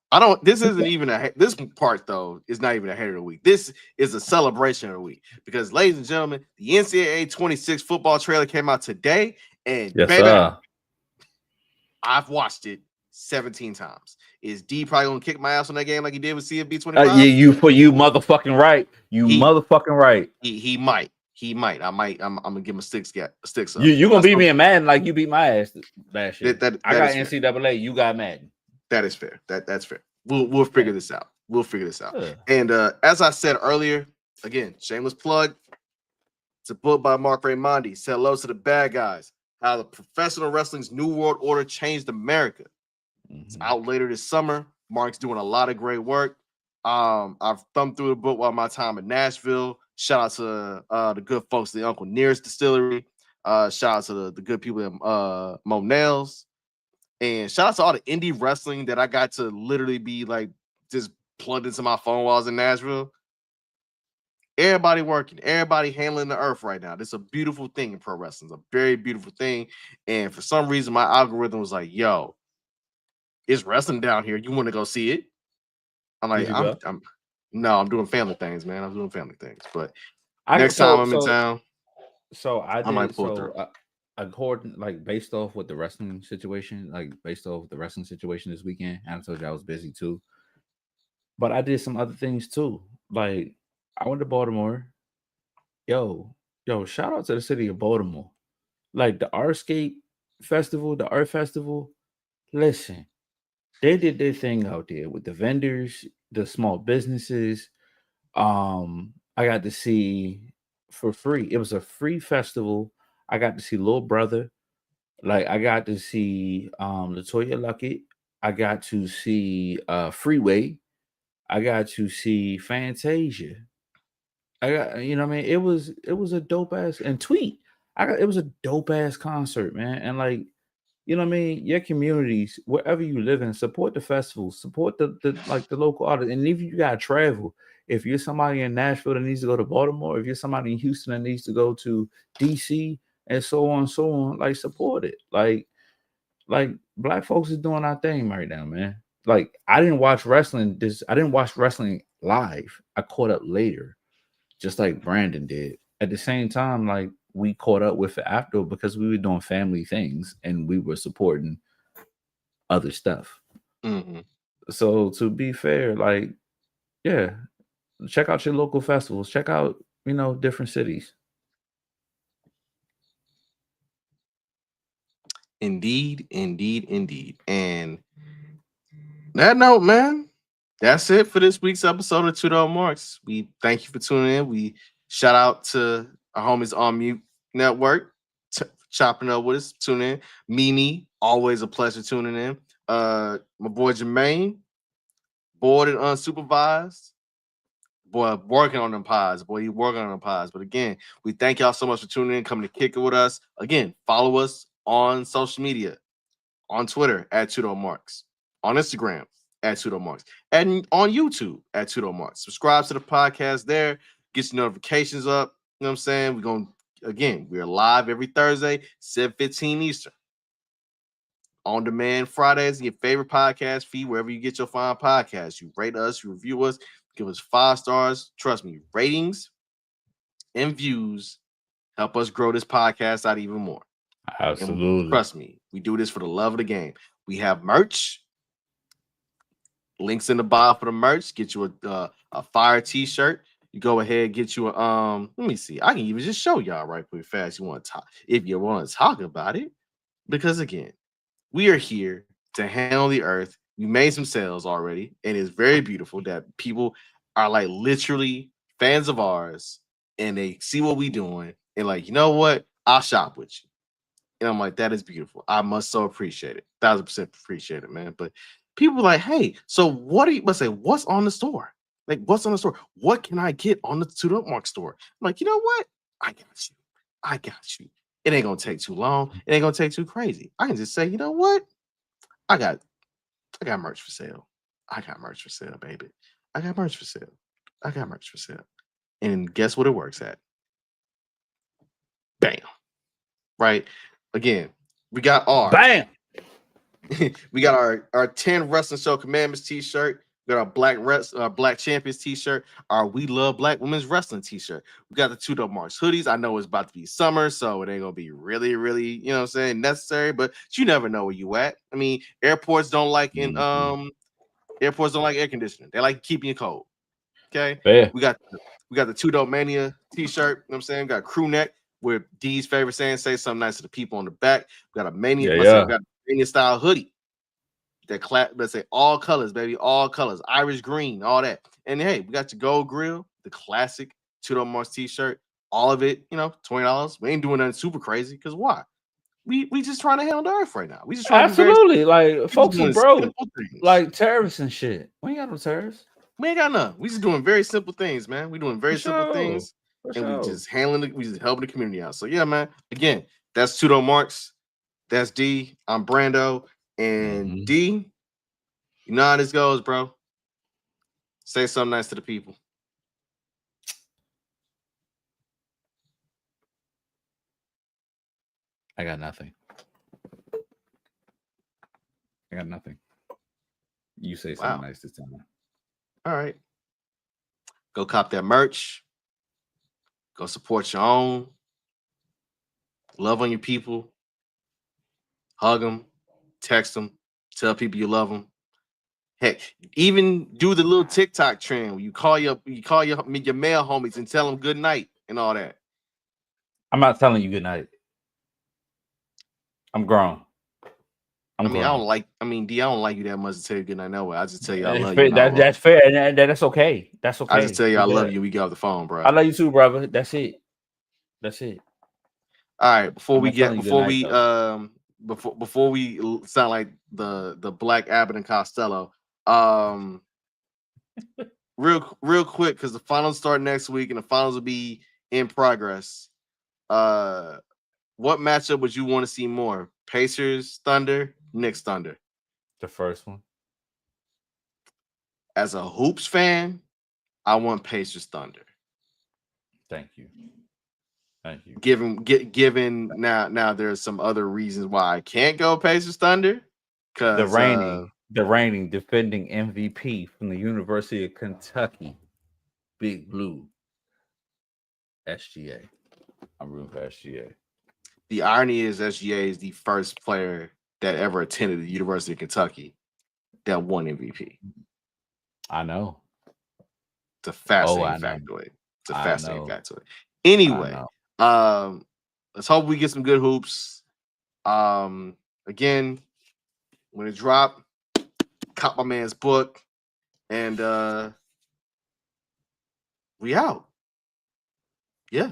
I don't. This isn't even this part though is not even a hater of the week. This is a celebration of the week because, ladies and gentlemen, the NCAA 26 football trailer came out today, and yes, baby, sir. I've watched it 17 times. Is D probably gonna kick my ass on that game like he did with CFB 25? Yeah, you motherfucking right. Motherfucking right. He might. I'm gonna give him a sticks up. You gonna beat me in Madden like you beat my ass last year. I got NCAA. You got Madden. That is fair. That's fair. We'll figure this out. And as I said earlier, again, shameless plug. It's a book by Mark Raimondi. Say hello to the bad guys. How the professional wrestling's new world order changed America. It's out later this summer. Mark's doing a lot of great work. I've thumbed through the book while my time in Nashville. Shout out to the good folks at the Uncle Nearest Distillery. Shout out to the good people at Monell's. And shout out to all the indie wrestling that I got to literally be like just plugged into my phone while I was in Nashville. Everybody working, everybody handling the earth right now. This is a beautiful thing in pro wrestling. It's a very beautiful thing. And for some reason, my algorithm was like, yo, it's wrestling down here. You want to go see it? I'm like, I'm doing family things, man. I'm doing family things. But next time I'm in town, I might pull through. According, like based off with the wrestling situation, this weekend, I told you I was busy too. But I did some other things too. Like I went to Baltimore. Yo, shout out to the city of Baltimore. Like the Artscape Festival, the art festival. Listen, they did their thing out there with the vendors, the small businesses. I got to see for free. It was a free festival. I got to see Little Brother. Like I got to see Latoya Luckett. I got to see Freeway. I got to see Fantasia. I got, you know what I mean? It was a dope ass and Tweet. It was a dope ass concert, man. And like, you know what I mean? Your communities, wherever you live in, support the festivals, support the local artists. And if you gotta travel, if you're somebody in Nashville that needs to go to Baltimore, if you're somebody in Houston that needs to go to DC and so on and so on, like support it. Like black folks is doing our thing right now, man. Like I didn't watch wrestling live. I caught up later, just like Brandon did. At the same time, like we caught up with it after because we were doing family things and we were supporting other stuff. Mm-hmm. So to be fair, like, yeah, check out your local festivals. Check out, different cities. Indeed, indeed, indeed. And that note, man, that's it for this week's episode of 2DopeMarks. We thank you for tuning in. We shout out to our homies on Mute Network, chopping up with us, tuning in. Mimi, always a pleasure tuning in. My boy Jermaine, bored and unsupervised. Boy, working on them pods. Boy, you working on them pods. But again, we thank y'all so much for tuning in, coming to kick it with us. Again, follow us on social media, on Twitter at 2DopeMarks, on Instagram at 2DopeMarks, and on YouTube at 2DopeMarks. Subscribe to the podcast there. Get your notifications up. You know what I'm saying? We're live every Thursday, 7:15 Eastern. On demand Fridays, your favorite podcast feed, wherever you get your fine podcasts. You rate us, you review us, give us 5 stars. Trust me, ratings and views help us grow this podcast out even more. Absolutely. And trust me, we do this for the love of the game. We have merch. Links in the bio for the merch. Get you a fire t-shirt. You go ahead, get you a let me see. I can even just show y'all right quick fast. You want to talk if you want to talk about it. Because again, we are here to handle the earth. We made some sales already, and it's very beautiful that people are like literally fans of ours, and they see what we doing, and like, you know what? I'll shop with you. And I'm like, that is beautiful. I must so appreciate it. 1,000% appreciate it, man. But people are like, hey, so what do you must say? What's on the store? Like, what's on the store? What can I get on the 2DopeMarks store? I'm like, you know what? I got you. I got you. It ain't gonna take too long. It ain't gonna take too crazy. I can just say, you know what? I got merch for sale. I got merch for sale, baby. I got merch for sale. I got merch for sale. And guess what it works at? Bam. Right? Again, we got our Bam. We got our 10 Wrestling Show Commandments t-shirt. We got our Black Champions t-shirt, our We Love Black Women's Wrestling t-shirt. We got the 2DopeMarks hoodies. I know it's about to be summer, so it ain't gonna be really, really, you know what I'm saying, necessary, but you never know where you at. I mean, airports don't like air conditioning. They like keeping you cold. Okay. Fair. We got the 2Dope Mania t-shirt, you know what I'm saying? We got a crew neck with D's favorite saying, say something nice to the people on the back. We got a Mania, we got a Mania style hoodie. Let's say all colors, baby, all colors, Irish green, all that. And hey, we got your gold grill, the classic 2DopeMarks t-shirt, all of it, $20. We ain't doing nothing super crazy because why? We just trying to handle the earth right now. We just trying to be like folks are broke, like terrorists and shit. We ain't got no terrorists. We ain't got none. We just doing very simple things, man. We doing very simple things, and we just we just helping the community out. So yeah, man. Again, that's 2DopeMarks. That's D. I'm Brando. And D, you know how this goes, bro. Say something nice to the people. I got nothing. You say something nice this time. All right. Go cop that merch. Go support your own. Love on your people. Hug them. Text them. Tell people you love them. Heck, even do the little TikTok trend where you call your male homies and tell them good night and all that. I'm not telling you good night. I'm grown. D, I don't like you that much to tell you good night. No way. I just tell you I love you. That's fair, and that's okay. That's okay. I just tell you I love you. We get off the phone, bro. I love you too, brother. That's it. All right. Before we before we sound like the Black Abbott and Costello, real quick, because the finals start next week and the finals will be in progress. What matchup would you want to see more? Pacers Thunder, Knicks Thunder. The first one. As a hoops fan, I want Pacers Thunder. Thank you. Given now there's some other reasons why I can't go Pacers Thunder. The reigning defending MVP from the University of Kentucky, Big Blue, SGA. I'm rooting for SGA. The irony is SGA is the first player that ever attended the University of Kentucky that won MVP. I know. It's a fascinating factoid. It's a fascinating factoid. Anyway, let's hope we get some good hoops. Again, when it drop, cop my man's book, and we out. Yeah.